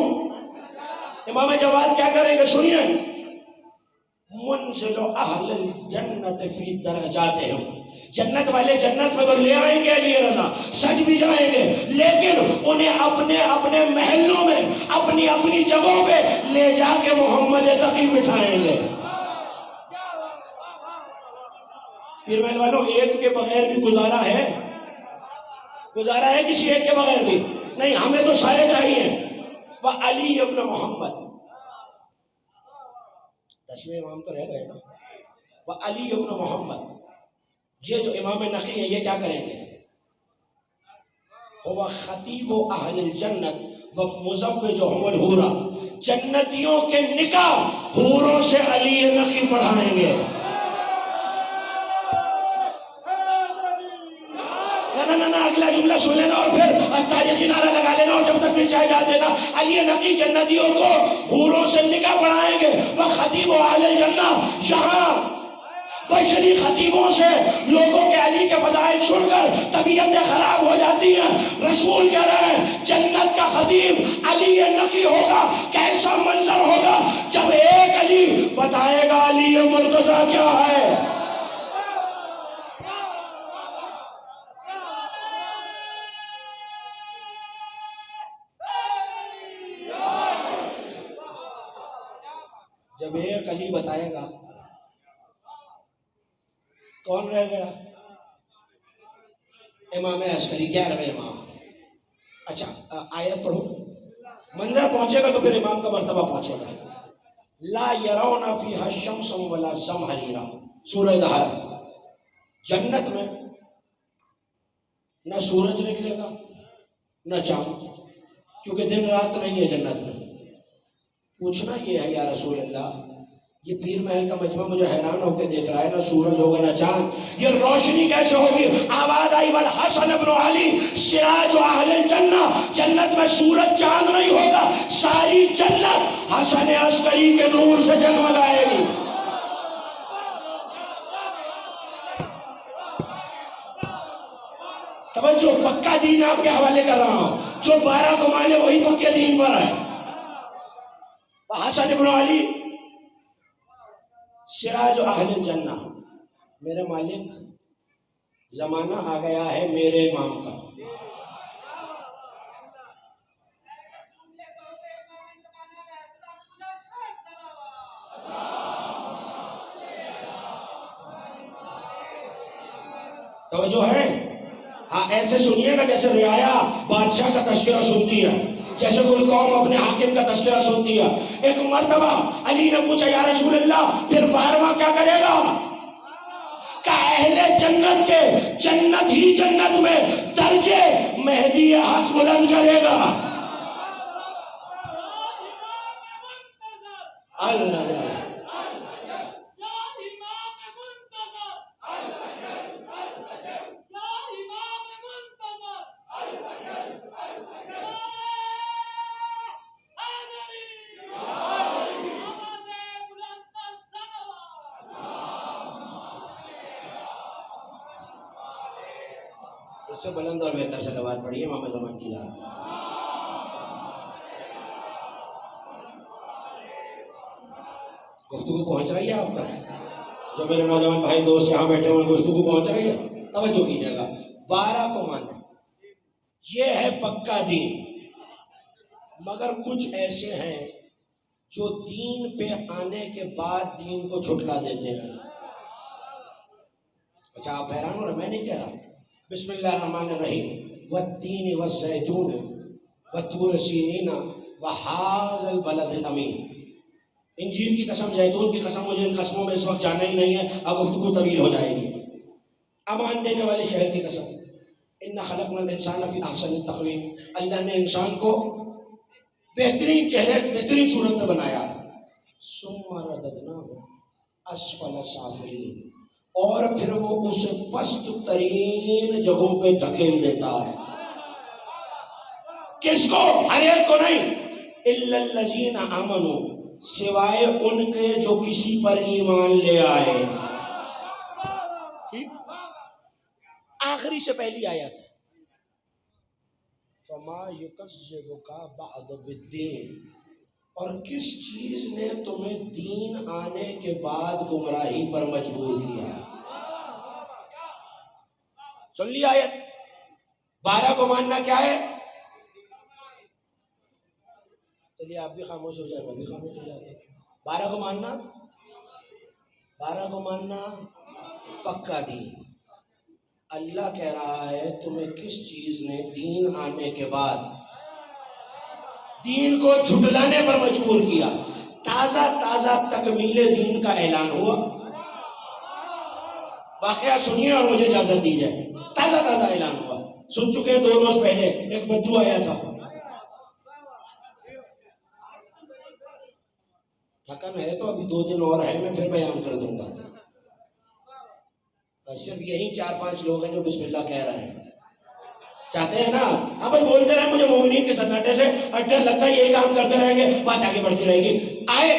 امام جواد کیا کریں گے؟ سنیے. منزل اہل الجنت فی درجاتہم، جنت والے جنت میں تو لے آئیں گے علی رضا، سج بھی جائیں گے، لیکن انہیں اپنے اپنے محلوں میں اپنی اپنی جگہوں پہ لے جا کے محمد تقی بٹھائیں گے. پھر محل والوں، ایک کے بغیر بھی گزارا ہے؟ گزارا ہے کسی ایک کے بغیر بھی؟ نہیں، ہمیں تو سارے چاہیے. وہ علی ابن محمد، 10ویں امام تو رہ گئے نا. وہ علی ابن محمد، یہ جو امام نقی ہے یہ کیا کریں گے؟ وہ خطیب اہل الجنت و مزوجہم الحورا، جنتیوں کے نکاح حوروں سے علی نقی پڑھائیں گے. نہ اگلا جملہ سن لینا اور پھر تاریخی نعرہ لگا لینا، اور جب تک پھر چاہے جا دینا. علی نقی جنتیوں کو حوروں سے نکاح پڑھائیں گے. وہ خطیب اہل الجنہ، یہاں بشری خطیبوں سے لوگوں کے علی کے فضائل سن کر طبیعتیں خراب ہو جاتی ہیں. رسول کہہ رہے ہیں جنت کا خطیب علی نقی ہوگا. کیسا منظر ہوگا جب ایک علی بتائے گا علی مرتضیٰ کیا ہے. جب ایک علی بتائے گا، کون رہ گیا؟ امام عسکری 11ویں امام. اچھا آیت پڑھو. منظر پہنچے گا تو پھر امام کا مرتبہ پہنچے گا. لا یرون فیہا الشمس ولا زمہریرا، سورہ دہر. جنت میں نہ سورج نکلے گا نہ چاند، کیونکہ دن رات نہیں ہے جنت میں. پوچھنا یہ ہے یا رسول اللہ، یہ پیر محل کا مجمع مجھے حیران ہو کے دیکھ رہا ہے، نہ سورج ہوگا نہ چاند، یہ روشنی کیسے ہوگی؟ آواز آئی والحسن ابن علی سراج اہل الجنہ، جنت میں سورج چاند نہیں ہوگا، ساری جنت حسن عسکری کے نور سے جگمگائے گی. توجہ، پکا دین آپ کے حوالے کر رہا ہوں، جو 12 کو مانے وہی پکے دین پر ہے. حسن ابن علی سراج اہل الجنہ، میرے مالک زمانہ آ گیا ہے میرے امام کا. توجہ ہے؟ ہاں ایسے سنیے گا جیسے رعایا بادشاہ کا تذکرہ سنتی ہے، جیسے کوئی قوم اپنے حاکم کا تذکرہ سنتی ہے. ایک مرتبہ علی نے پوچھا یا رسول اللہ پھر 12واں کیا کرے گا؟ کہ اہل جنت کے جنت ہی جنت میں درجے مہدی حق بلند کرے گا. اللہ اس سے بلند اور بہتر صلوات پڑھیے امام زمان کی ذات۔ گفتگو پہنچ رہی ہے آپ تک؟ جو میرے نوجوان بھائی دوست یہاں بیٹھے ہوئے گفتگو پہنچ رہی ہے؟ توجہ کیجیے گا۔ 12 کو ماننا یہ ہے پکا دین، مگر کچھ ایسے ہیں جو دین پہ آنے کے بعد دین کو جھٹلا دیتے ہیں۔ اچھا آپ حیران ہو رہے، میں نہیں کہہ رہا۔ بسم اللہ الرحمن الرحیم، والتین والزیتون وطور سینین وہذا البلد الامین۔ انجیل کی قسم، زیتون کی قسم، مجھے ان قسموں میں اس وقت جانا ہی نہیں ہے، اب گفتگو طویل ہو جائے گی۔ امان دینے والے شہر کی قسم، ان خلقنا الانسان فی احسن تقویم، اللہ نے انسان کو بہترین چہرے، بہترین صورت میں بنایا۔ ثم رددناہ اسفل سافلین، اور پھر وہ اسے پست ترین جگہوں پہ دھکیل دیتا ہے۔ کس کو؟ ہر ایک کو نہیں، الا الذین آمنوا، سوائے ان کے جو کسی پر ایمان لے آئے۔ ٹھیک، آخری سے پہلی آیت ہے، فما یکذبک بعد بالدین، اور کس چیز نے تمہیں دین آنے کے بعد گمراہی پر مجبور کیا؟ سن لی آیت؟ 12 کو ماننا کیا ہے؟ چلیے آپ بھی خاموش ہو جائے، میں بھی خاموش ہو جاتا ہوں۔ 12 کو ماننا، 12 کو ماننا پکا دین۔ اللہ کہہ رہا ہے تمہیں کس چیز نے دین آنے کے بعد دین کو جھٹلانے پر مجبور کیا؟ تازہ تازہ تکمیل دین کا اعلان ہوا، واقعہ سنیے اور مجھے اجازت دی جائے۔ تازہ تازہ اعلان ہوا، سن چکے ہیں 2 روز پہلے ایک بدو آیا تھا۔ تھکن ہے تو ابھی 2 دن اور ہے، میں پھر بیان کر دوں گا۔ صرف یہی 4-5 لوگ ہیں جو بسم اللہ کہہ رہے ہیں، چاہتے ہیں نا؟ اب بولتے رہے، مجھے مومنین کے سناٹے سے ڈر لگتا ہے یہی کام کرتے رہیں گے، بات آگے بڑھتی رہے گی۔ آئے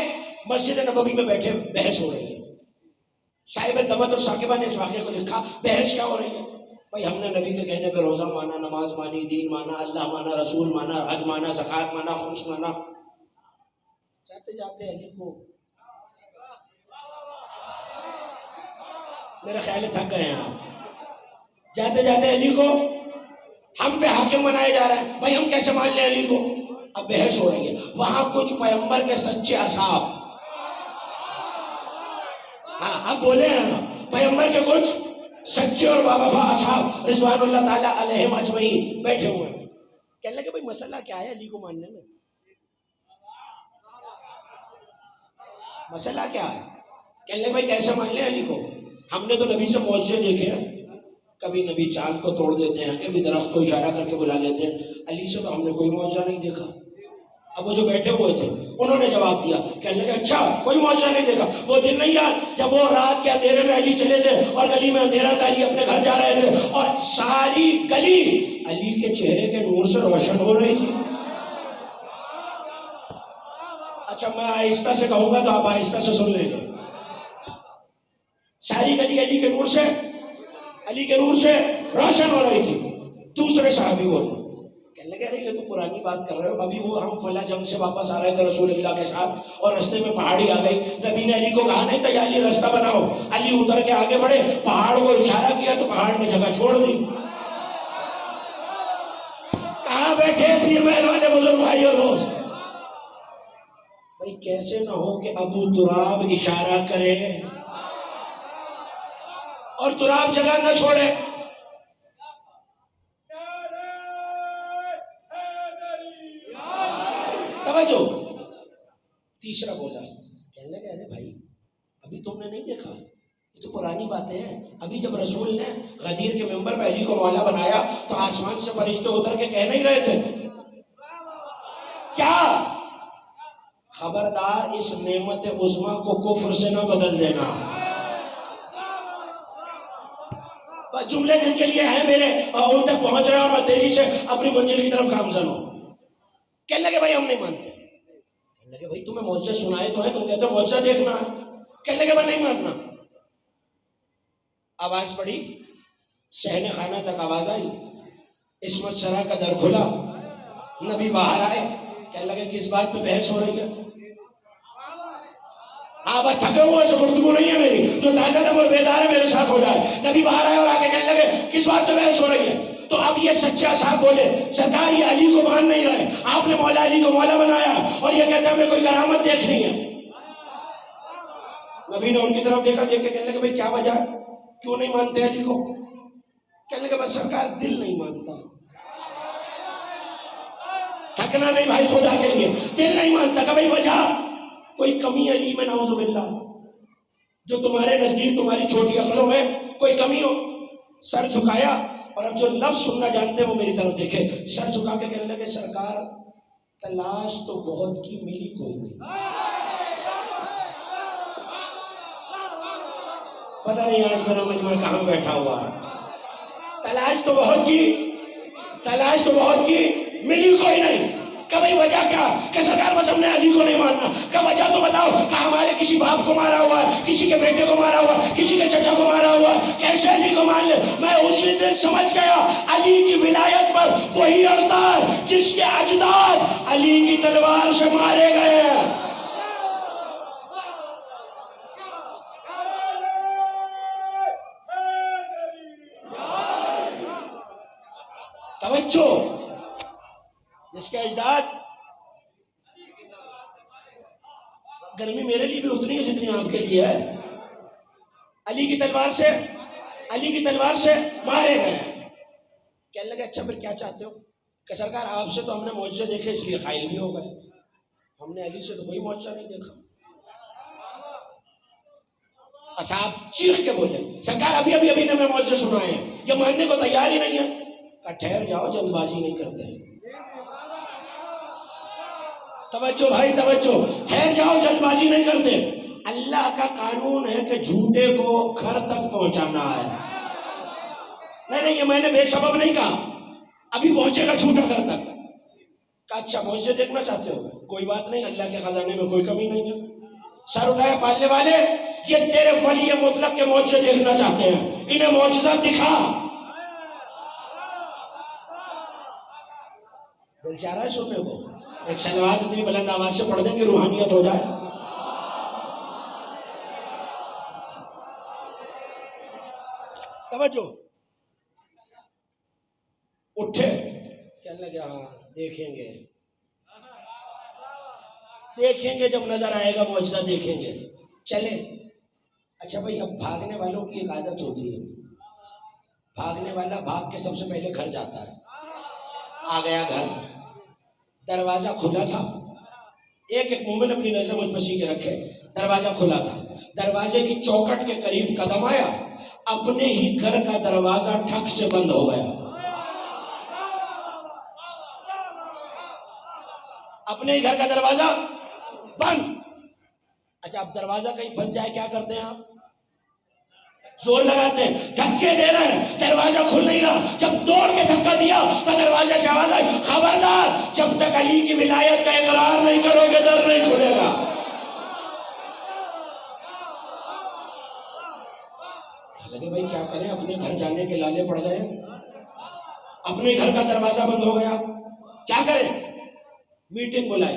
مسجد نبوی میں بیٹھے، بحث ہو رہی ہے۔ صاحب دمت اور ثاقبہ نے اس واقعے کو لکھا، بحث کیا ہو رہی ہے؟ بھائی ہم نے نبی کے کہنے پہ روزہ مانا، نماز مانی، دین مانا، اللہ مانا، رسول مانا، حج مانا، زکوٰۃ مانا، خمس مانا۔ جاتے جاتے علی کو، میرے خیال تھک گئے ہیں آپ، جاتے جاتے علی کو ہم پہ حاکم بنائے جا رہے ہیں، بھائی ہم کیسے مان لیں علی کو؟ اب بحث ہو رہی ہے۔ وہاں کچھ پیغمبر کے سچے اصحاب، ہاں اب بولے ہیں، پیغمبر کے کچھ سچے اور باوفا اصحاب رضوان اللہ تعالیٰ علیہم اجمعین بیٹھے ہوئے ہیں۔ کہنے لگے بھائی مسئلہ کیا ہے علی کو ماننے میں؟ مسئلہ کیا ہے؟ کہنے لگے بھائی کیسے مان لیں علی کو؟ ہم نے تو نبی سے معجزے دیکھے ہیں، کبھی نبی چاند کو توڑ دیتے ہیں، کبھی درخت کو اشارہ کر کے بلا لیتے ہیں، علی سے تو ہم نے کوئی معجزہ نہیں دیکھا۔ اب وہ جو بیٹھے ہوئے تھے انہوں نے جواب دیا، کہنے لگے اچھا کوئی معجزہ نہیں دیکھا؟ وہ دن نہیں یاد جب وہ رات کے اندھیرے میں علی چلے تھے اور گلی میں اندھیرا تھا، علی اپنے گھر جا رہے تھے اور ساری گلی علی کے چہرے کے نور سے روشن ہو رہی تھی؟ اچھا میں آہستہ سے کہوں گا تو آپ آہستہ سے سن لیں گے۔ ساری گلی علی کے نور سے، علی کے نور سے روشن ہو رہی تھی۔ دوسرے صحابی بولے، کہنے لگے ارے یہ تو پرانی بات کر رہے ہو، ابھی وہ ہم فلاں جنگ سے واپس آ رہے تھے رسول اللہ کے ساتھ اور رستے میں پہاڑی آ گئی، نبی نے علی کو کہا نہیں تھا یا علی رستہ بناؤ، علی اتر کے آگے بڑھے، پہاڑ کو اشارہ کیا تو پہاڑ نے جگہ چھوڑ دی۔ کہاں بیٹھے پیر محل والے بزرگ بھائی اور دوست؟ بھائی کیسے نہ ہو کہ ابو تراب اشارہ کرے اور تراب جگہ نہ چھوڑے۔ توجہ، تیسرا بولا، کہنے لگا ارے بھائی ابھی تم نے نہیں دیکھا، یہ تو پرانی باتیں ہیں، ابھی جب رسول نے غدیر کے ممبر پہ علی کو مولا بنایا تو آسمان سے فرشتے اتر کے کہہ نہیں رہے تھے کیا؟ خبردار اس نعمت عظمیٰ کو کفر سے نہ بدل دینا۔ جملے جن کے لیے ہیں میرے ان تک پہنچ رہے ہیں اور میں تیزی سے اپنی منزل کی طرف گامزن ہوں۔ کہنے لگے بھائی ہم نہیں مانتے۔ کہنے لگے بھائی تمہیں معجزے سنائے تو ہیں، تم کہتے ہو معجزہ دیکھنا ہے۔ کہنے لگے بھائی نہیں ماننا۔ آواز پڑی، صحن خانہ تک آواز آئی، عصمت سرا کا در کھلا، نبی باہر آئے، کہنے لگے کس بات پہ بحث ہو رہی ہے؟ آپ تھکے ہوئے سے گفتگو نہیں ہے میری، جو تازہ دم اور بیدار ہے میرے ساتھ ہو جائے۔ نبی باہر آئے اور آگے کہنے لگے کس بات پہ بحث ہو رہی ہے؟ تو اب یہ سچے اصحاب بولے سرکار یہ علی کو مان نہیں رہے، آپ نے مولا علی کو مولا بنایا اور یہ کہتے ہیں ہمیں کوئی کرامت دیکھنی ہے۔ نبی نے ان کی طرف دیکھا، دیکھ کے کہنے لگے بھئی کیا وجہ ہے، کیوں نہیں مانتے علی کو؟ کہنے لگے بس سرکار دل نہیں مانتا۔ تھکنا نہیں بھائی خدا کے لیے، دل نہیں مانتا۔ کہ بھئی وجہ کوئی کمی علی میں نعوذ باللہ، جو تمہارے نزدیک تمہاری چھوٹی عقلوں میں کوئی کمی ہو۔ سر جھکایا اور اب جو لفظ سننا جانتے ہیں وہ میری طرف دیکھے، سر جھکا کے کہنے لگے سرکار تلاش تو بہت کی ملی کوئی نہیں۔ پتہ نہیں آج میرا مجمع کہاں بیٹھا ہوا ہے۔ تلاش تو بہت کی ملی کوئی نہیں۔ کہ بھئی وجہ کیا؟ کہ سرکار بس ہم نے علی کو نہیں ماننا۔ کہ وجہ تو بتاؤ، کہ ہمارے کسی باپ کو مارا ہوا ہے، کسی کے بیٹے کو مارا ہوا ہے، کسی کے چچا کو مارا ہوا ہے، کیسے علی کو مان لے؟ میں اسی دن سمجھ گیا علی کی ولایت پر وہی اڑتا ہے جس کے اجداد علی کی تلوار سے مارے گئے ہیں۔ توجہ، جس کے اجداد، گرمی میرے لیے بھی اتنی ہے جتنی آپ کے لیے ہے، علی کی تلوار سے مارے گئے ہیں۔ کہنے لگے اچھا پھر کیا چاہتے ہو؟ کہ سرکار آپ سے تو ہم نے معجزے دیکھے اس لیے قائل بھی ہو گئے، ہم نے علی سے تو کوئی معجزہ نہیں دیکھا۔ اصحاب چیخ کے بولے سرکار ابھی نے میں معجزے سنائے ہیں، یہ ماننے کو تیار ہی نہیں ہے۔ کہ ٹھہر جاؤ، جلد بازی نہیں کرتے۔ توجہ بھائی توجہ، ٹھہر جاؤ، جلد بازی نہیں کرتے۔ اللہ کا قانون ہے کہ جھوٹے کو گھر تک پہنچانا ہے۔ نہیں یہ میں نے بے سبب نہیں کہا، ابھی پہنچے گا جھوٹا گھر تک۔ کہا اچھا معجزے دیکھنا چاہتے ہو، کوئی بات نہیں، اللہ کے خزانے میں کوئی کمی نہیں ہے۔ سر اٹھائے پالنے والے، یہ تیرے ولی مطلق کے معجزے دیکھنا چاہتے ہیں، انہیں معجزہ دکھا۔ دل چاہ رہا ہے سننے کو؟ ایک صلوات اتنی بلند آواز سے پڑھ دیں گے روحانیت ہو جائے۔ توجہ، اٹھے، کہنے لگے ہاں دیکھیں گے جب نظر آئے گا معجزہ دیکھیں گے، چلے۔ اچھا بھائی اب بھاگنے والوں کی ایک عادت ہوتی ہے، بھاگنے والا بھاگ کے سب سے پہلے گھر جاتا ہے۔ آ گیا گھر، دروازہ کھلا تھا، ایک مومن اپنی نظر مجھ مسیح کے رکھے، دروازہ کھلا تھا، دروازے کی چوکٹ کے قریب قدم آیا، اپنے ہی گھر کا دروازہ ٹھک سے بند ہو گیا۔ اپنے ہی گھر کا دروازہ بند۔ اچھا اب دروازہ کہیں پھنس جائے کیا کرتے ہیں آپ؟ زور لگاتے ہیں، دھکے دے رہے ہیں، دروازہ کھل نہیں رہا۔ جب دوڑ کے دھکا دیا تو دروازے سے آواز آئی، خبردار جب تک علی کی ولایت کا اقرار نہیں کرو گے در نہیں کھلے گا۔ لگے بھائی کیا کریں، اپنے گھر جانے کے لالے پڑ گئے، اپنے گھر کا دروازہ بند ہو گیا، کیا کریں؟ میٹنگ بلائی،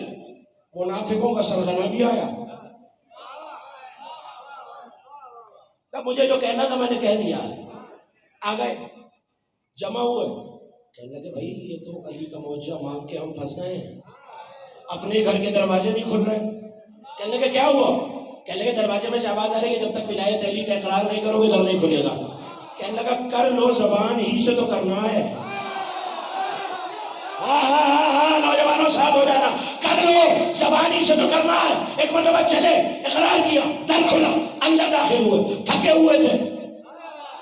منافقوں کا سرغنہ بھی آیا۔ تب مجھے جو کہنا تھا میں نے کہہ دیا، آ گئے، جمع ہوئے، کہنے لگے بھائی یہ تو علی کا معجزہ مانگ کے ہم پھنس گئے ہیں، اپنے گھر کے دروازے نہیں کھل رہے۔ کہنے لگے کیا ہوا؟ کہنے لگے دروازے میں سے آواز آ رہی ہے جب تک ولایت علی کا اقرار نہیں کرو گے در نہیں کھلے گا۔ کہنے لگا کر لو، زبان ہی سے تو کرنا ہے۔ ہاں نوجوانوں ساتھ ہو جانا، کر لو، زبان ہی سے تو کرنا ہے۔ ایک مرتبہ چلے، اقرار کیا، در کھلا، اندر داخل ہوئے، تھکے ہوئے تھے،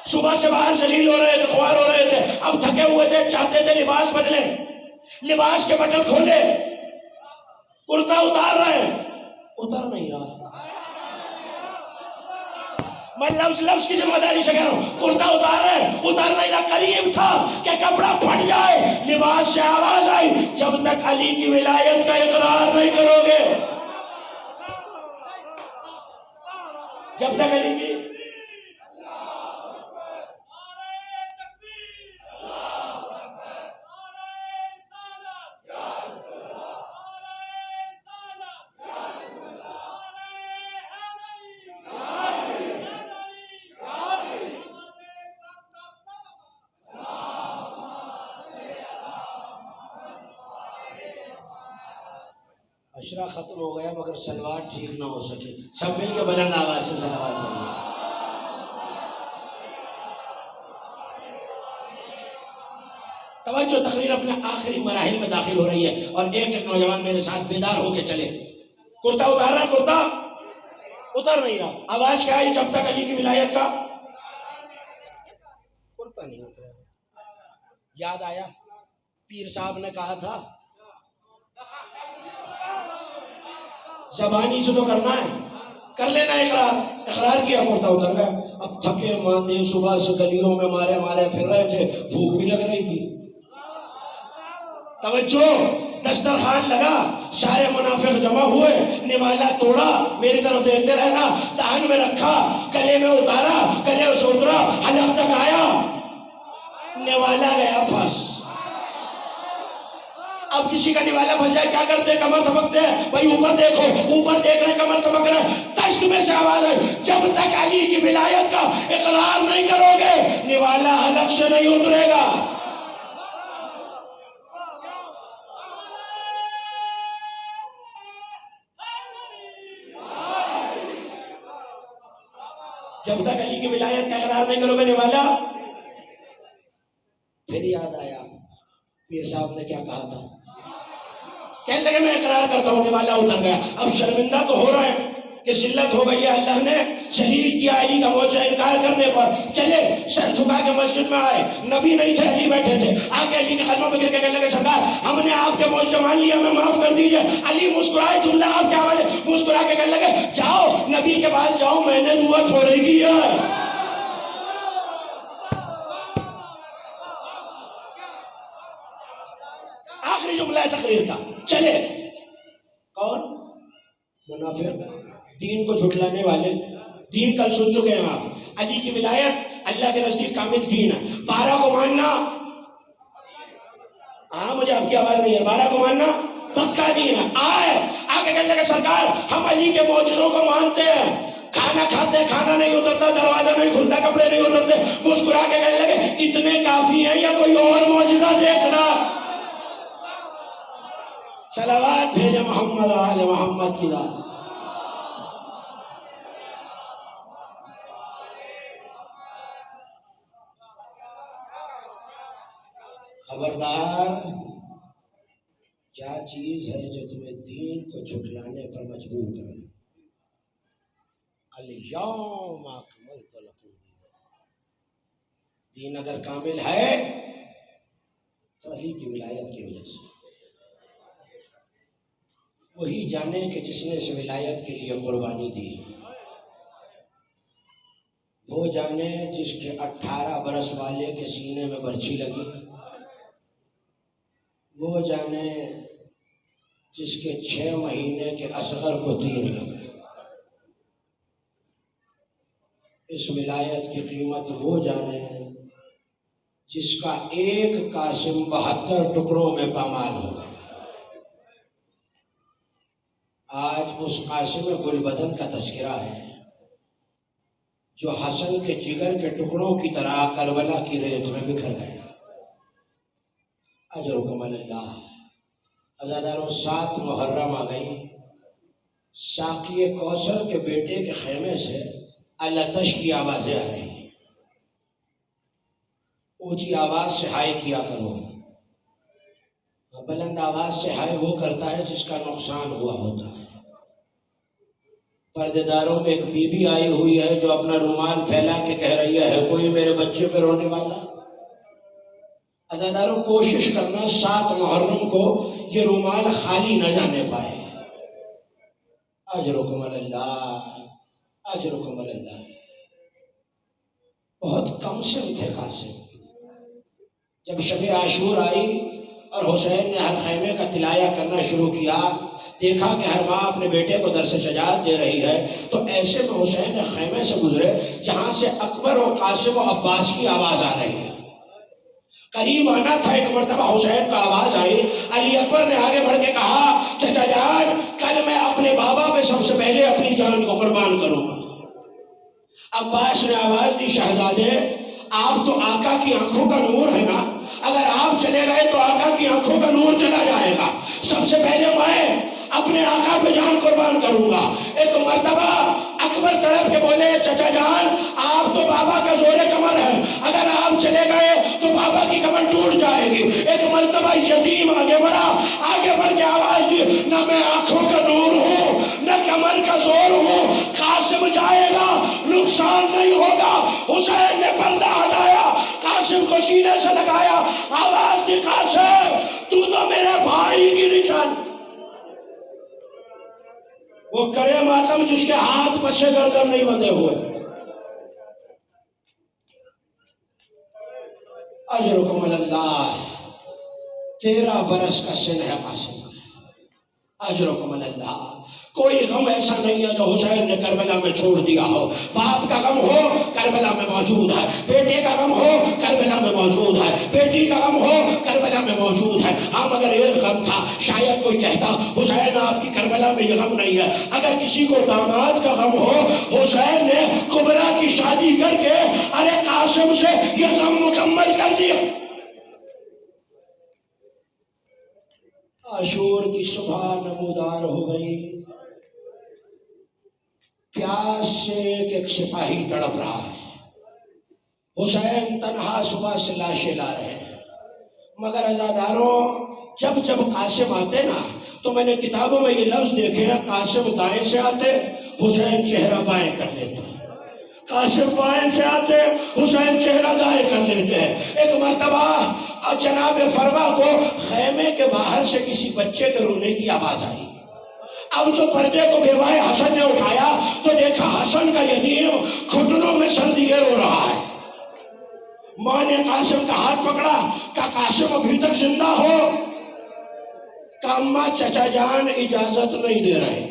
صبح سے باہر ذلیل ہو رہے تھے، خوار ہو رہے تھے، اب تھکے ہوئے تھے، چاہتے تھے لباس بدلیں، لباس کے بٹن کھولے، کرتا اتار رہے ہیں، اتر نہیں رہا۔ میں لفظ کی ذمہ داری سے کہہ رہا ہوں، کرتا اتار رہے ہیں، اتر نہیں رہا۔ قریب تھا کہ کپڑا پھٹ جائے، لباس سے آواز آئی، جب تک علی کی ولایت کا اقرار نہیں کرو گے، جب تک علی کی اشرا ختم ہو گیا مگر سلوات ٹھیک نہ ہو سکے. سب مل کے بلند آواز سے سلوات پڑھیے. توجہ، تقریر اپنے آخری مراحل میں داخل ہو رہی ہے اور ایک ایک نوجوان میرے ساتھ بیدار ہو کے چلے. کرتا اتار رہا، کرتا اتر نہیں رہا. آواز کیا ہے؟ جب تک علی کی ولایت کا کرتا نہیں اترا. یاد آیا پیر صاحب نے کہا تھا زبانی سے تو کرنا ہے، کر لینا اقرار. اقرار کیا، کرتا اتر گیا. اب تھکے ماندے صبح سے گلیوں میں مارے مارے پھر رہے تھے، بھوک بھی لگ رہی تھی. توجہ، دسترخوان لگا، سارے منافق جمع ہوئے، نوالا توڑا، میری طرف دیکھتے رہنا، تہن میں رکھا، گلے میں اتارا، گلے سے اترا، حلق تک آیا، نوالا گیا پھنس. اب کسی کا نوالا پھنس جائے کیا کرتے؟ کمر تھپکتے ہیں. بھائی اوپر دیکھو، اوپر دیکھ رہے کمر تھپک رہے. تشت میں سے آواز آئی، جب تک علی کی ولایت کا اقرار نہیں کرو گے نوالا حلق سے نہیں اترے گا. جب تک علی کی ولایت کا اقرار نہیں کرو گے نوالا. پھر یاد آیا پیر صاحب نے کیا کہا تھا. کہنے لگے میں اقرار کرتا ہوں، نوالا اتر گیا. اب شرمندہ تو ہو رہے ہیں کہ ذلت ہو گئی ہے، اللہ نے شہید کیا علی کا موجہ انکار کرنے پر. چلے سر جھکا کے مسجد میں آئے، نبی نہیں تھے، علی بیٹھے تھے. آگے علی کے قدموں پہ گر کے کہنے لگے سرکار ہم نے آپ کے موجہ مان لیا، ہمیں معاف کر دیجئے. علی مسکرائے، جملہ آپ کیا والے مسکرا کے کہنے لگے جاؤ نبی کے پاس جاؤ، میں نے دعا تھوڑی کی ہے. آخری جملہ ہے تقریر کا. چلے کون؟ منافق، دین کو جھٹلانے والے. دین کل سن چکے ہیں آپ. علی کی ولایت اللہ کے نزدیک کامل دین ہے. 12 کو ماننا، ہاں مجھے آپ کی آواز نہیں ہے، 12 کو ماننا پکا دین ہے. آگے کہنے لگے سرکار ہم علی کے معجزوں کو مانتے ہیں، کھانا کھاتے کھانا نہیں اترتا، دروازہ نہیں کھلتا، کپڑے نہیں اترتے. مسکرا کے کہنے لگے اتنے کافی ہیں یا کوئی اور معجزہ دیکھنا. صلوات بھیجے محمد آل محمد کی رات. خبردار، کیا چیز ہے جو تمہیں دین کو جھٹلانے پر مجبور کرے؟ الیوم اکملت لکم دینکم. دین اگر کامل ہے تو علی کی ولایت کی وجہ سے. وہی جانے کہ جس نے اس ولایت کے لیے قربانی دی، وہ جانے جس کے 18 برس والے کے سینے میں برچھی لگی، وہ جانے جس کے 6 مہینے کے اصغر کو تیر لگا. اس ولایت کی قیمت وہ جانے جس کا ایک قاسم 72 ٹکڑوں میں پامال ہو گیا. آج اس قاسم گلبدن کا تذکرہ ہے جو حسن کے جگر کے ٹکڑوں کی طرح کربلا کی ریت میں بکھر گیا. اجرکم اللہ. عزادارو 7 محرم آ گئی. ساقی کوثر کے بیٹے کے خیمے سے التش کی آوازیں آ رہی ہیں. اونچی آواز سے ہائے کیا کرو. بلند آواز سے ہائے وہ کرتا ہے جس کا نقصان ہوا ہوتا ہے. پردے داروں میں ایک بی بی آئی ہوئی ہے جو اپنا رومال پھیلا کے کہہ رہی ہے کوئی میرے بچے پہ رونے والا. عزاداروں کوشش کرنا 7 محرم کو یہ رومال خالی نہ جانے پائے. اجرکم اللہ، اجرکم اللہ. بہت کم سن تھے قاسم. جب شب عاشور آئی اور حسین نے ہر خیمے کا تلایا کرنا شروع کیا، دیکھا کہ ہر ماں اپنے بیٹے کو درس شجاعت دے رہی ہے، تو ایسے میں حسین نے خیمے سے گزرے جہاں سے اکبر و قاسم و عباس کی آواز آ رہی ہے. قریب آنا تھا، ایک مرتبہ حسین کا آواز آئی. علی اکبر نے آگے بڑھ کے کہا چچا جان کل میں اپنے بابا پہ سب سے پہلے اپنی جان کو قربان کروں گا. عباس نے آواز دی شہزادے آپ تو آقا کی آنکھوں کا نور ہے نا، اگر آپ چلے گئے تو آقا کی آنکھوں کا نور چلا جائے گا. سب سے پہلے میں اپنے آقا پہ جان قربان کروں گا۔ ایک مرتبہ اکبر تڑپ کے بولے چچا جان آپ تو بابا کا زور کمر ہے، اگر آپ چلے گئے تو بابا کی کمر ٹوٹ جائے گی۔ ایک مرتبہ یتیم آگے بڑھا، آگے بڑھ کے آواز دی نہ میں آنکھوں کا نور ہوں نہ کمر کا زور ہوں، قاسم جائے گا نقصان نہیں ہوگا۔ حسین نے پردہ ہٹایا، قاسم کو سینے سے لگایا، آواز دی قاسم تو میرے بھائی کی نشان۔ وہ کرے ماتم جس کے ہاتھ پچھے گردن نہیں بندھے ہوئے۔ اجرکم اللہ، 13 برس کا سن ہے قاسم کا، اجرکم اللہ۔ کوئی غم ایسا نہیں ہے جو حسین نے کربلا میں چھوڑ دیا ہو۔ باپ کا غم ہو کربلا میں موجود ہے، بیٹے کا غم ہو کربلا میں موجود ہے، بیٹی کا غم ہو کربلا میں موجود ہے۔ ہاں مگر ایک غم تھا، شاید کوئی کہتا حسین آپ کی کربلا میں یہ غم نہیں ہے۔ اگر کسی کو داماد کا غم ہو، حسین نے کبرا کی شادی کر کے ارے قاسم سے یہ غم مکمل کر دیا۔ عاشور کی صبح نمودار ہو گئی، پیاس سے ایک سپاہی تڑپ رہا ہے، حسین تنہا صبح سے لاشیں لا رہے ہیں۔ مگر عزاداروں جب جب قاسم آتے نا تو میں نے کتابوں میں یہ لفظ دیکھے ہیں، قاسم دائیں سے آتے حسین چہرہ بائیں کر لیتے، قاسم بائیں سے آتے حسین چہرہ دائیں کر لیتے ہیں۔ ایک مرتبہ جناب فروا کو خیمے کے باہر سے کسی بچے کے رونے کی آواز آئی۔ اب جو پردے کو بیوائے حسن نے اٹھایا تو دیکھا حسن کا یتیم گھٹنوں میں سر دیے رو رہا ہے۔ ماں نے قاسم کا ہاتھ پکڑا، کہا قاسم ابھی تک زندہ ہو؟ کہا اماں چچا جان اجازت نہیں دے رہے۔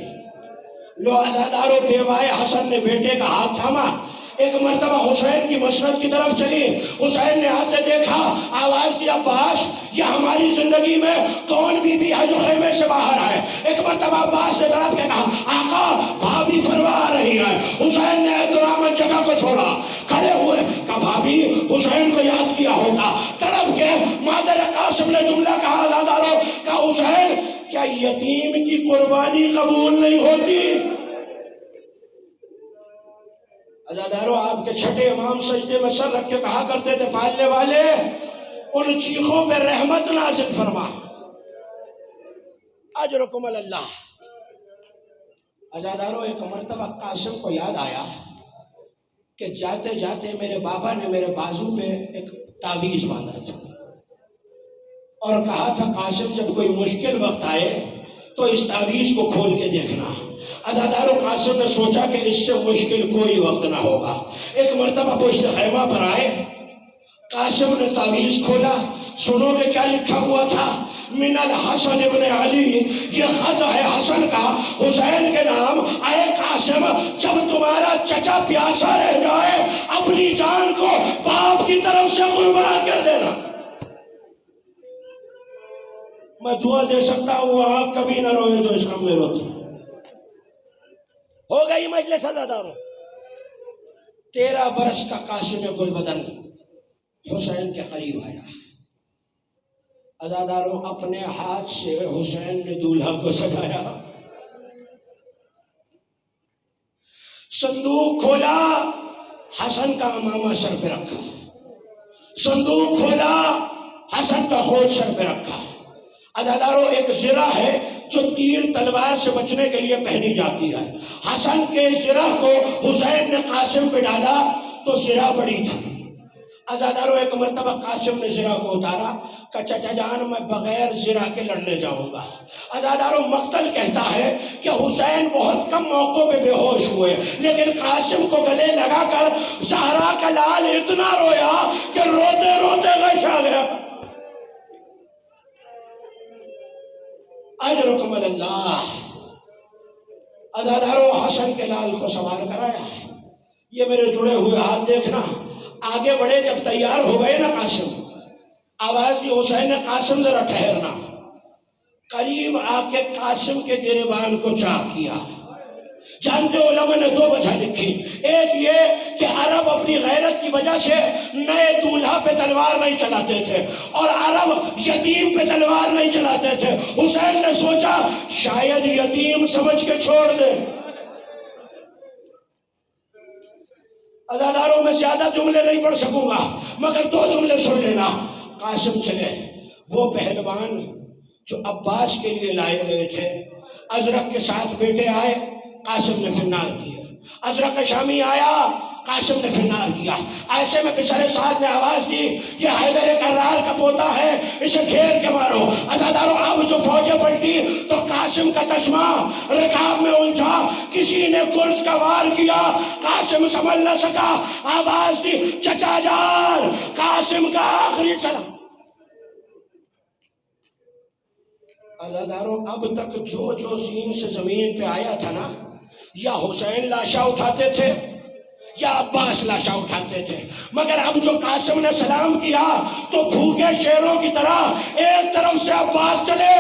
لو عزادارو بیوائے حسن نے بیٹے کا ہاتھ تھاما، ایک مرتبہ حسین کی مسند کی طرف چلی، حسین نے آتے دیکھا، آواز دی عباس یہ ہماری زندگی میں کون بی بی ہے جو خیمے سے باہر ہے؟ ایک مرتبہ عباس نے تڑپ کے کہا آقا بھابی فروا آ رہی ہے۔ حسین نے احتراماً جگہ کو چھوڑا، کھڑے ہوئے، کہا بھابی حسین کو یاد کیا ہوتا۔ تڑپ کے مادر قاسم نے جملہ کہا عزادارو، کہا حسین کیا یتیم کی قربانی قبول نہیں ہوتی؟ عزادارو آپ کے چھٹے امام سجدے میں سر رکھ کے کہا کرتے تھے پالنے والے ان چیخوں پہ رحمت نازل فرما، اجرکم اللہ۔ عزادارو ایک مرتبہ قاسم کو یاد آیا کہ جاتے جاتے میرے بابا نے میرے بازو پہ ایک تعویذ باندھا تھا اور کہا تھا قاسم جب کوئی مشکل وقت آئے تو اس تعویذ کو کھول کے دیکھنا۔ عزادارو قاسم نے سوچا کہ اس سے مشکل کوئی وقت نہ ہوگا۔ ایک مرتبہ پشت خیمہ پر آئے، قاسم نے تعویذ کھولا، سنو گے کیا لکھا ہوا تھا؟ من الحسن ابن علی، یہ خط ہے حسن کا حسین کے نام۔ اے قاسم جب تمہارا چچا پیاسا رہ جائے اپنی جان کو باپ کی طرف سے قربان کر دینا۔ میں دعا دے سکتا ہوں وہ آنکھ کبھی نہ روئے جو اس غم میں روتی۔ ہو گئی مجلس عزادارو، 13 برس کا قاسم گل بدن حسین کے قریب آیا۔ عزادارو اپنے ہاتھ سے حسین نے دولہا کو سجایا، صندوق کھولا، حسن کا امامہ سر پہ رکھا، صندوق کھولا، حسن کا ہونٹ سر پہ رکھا۔ عزادارو ایک زرہ ہے جو تیر تلوار سے بچنے کے لیے پہنی جاتی ہے، حسن کے زرہ کو حسین نے قاسم پہ ڈالا تو زرہ بڑی تھی۔ عزادارو ایک مرتبہ قاسم نے زرہ کو اتارا، کہا چچا جان میں بغیر زرہ کے لڑنے جاؤں گا۔ عزادارو مقتل کہتا ہے کہ حسین بہت کم موقعوں پہ بے ہوش ہوئے، لیکن قاسم کو گلے لگا کر زہرا کا لال اتنا رویا کہ روتے روتے غش آ گیا۔ اجرکم اللہ۔ عزادارو حسن کے لال کو سوار کرایا، یہ میرے جڑے ہوئے ہاتھ دیکھنا۔ آگے بڑھے، جب تیار ہو گئے نا قاسم، آواز دی حسین نے قاسم ذرا ٹھہرنا۔ قریب آ کے قاسم کے گریبان کو چاک کیا، جانتے ہو علماء نے 2 وجہ لکھی، ایک یہ کہ عرب اپنی غیرت کی وجہ سے نئے دولہا پہ تلوار نہیں چلاتے تھے، اور عرب یتیم پہ تلوار نہیں چلاتے تھے۔ حسین نے سوچا شاید یتیم سمجھ کے چھوڑ دے۔ عزاداروں میں زیادہ جملے نہیں پڑھ سکوں گا مگر 2 جملے سن لینا۔ قاسم چلے، وہ پہلوان جو عباس کے لیے لائے گئے تھے، ازرق کے ساتھ بیٹے آئے، قاسم نے فرنار کیا۔ ازرق شامی آیا، قاسم نے فرنار کیا۔ ایسے میں پسر سعد نے آواز دی یہ حیدر کرار کا پوتا ہے، اسے گھیر کے مارو۔ عزاداروں اب جو فوجیں پلٹی تو قاسم کا تسمہ رکاب میں الجھا، کسی نے گرز کا وار کیا، قاسم سنبھل نہ سکا، آواز دی چچا جان قاسم کا آخری سلام۔ عزاداروں اب تک جو جو زین سے زمین پہ آیا تھا نا، یا حسین لاشا اٹھاتے تھے یا عباس لاشا اٹھاتے تھے، مگر اب جو قاسم نے سلام کیا تو بھوکے شیروں کی طرح ایک طرف سے عباس چلے،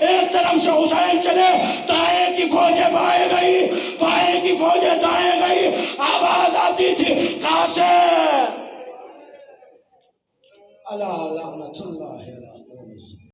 ایک طرف سے حسین چلے، دائیں کی فوجیں بائیں گئی، بائیں کی فوجیں دائیں گئی، آواز آتی تھی قاسم اللہ لعنت اللہ علیہ۔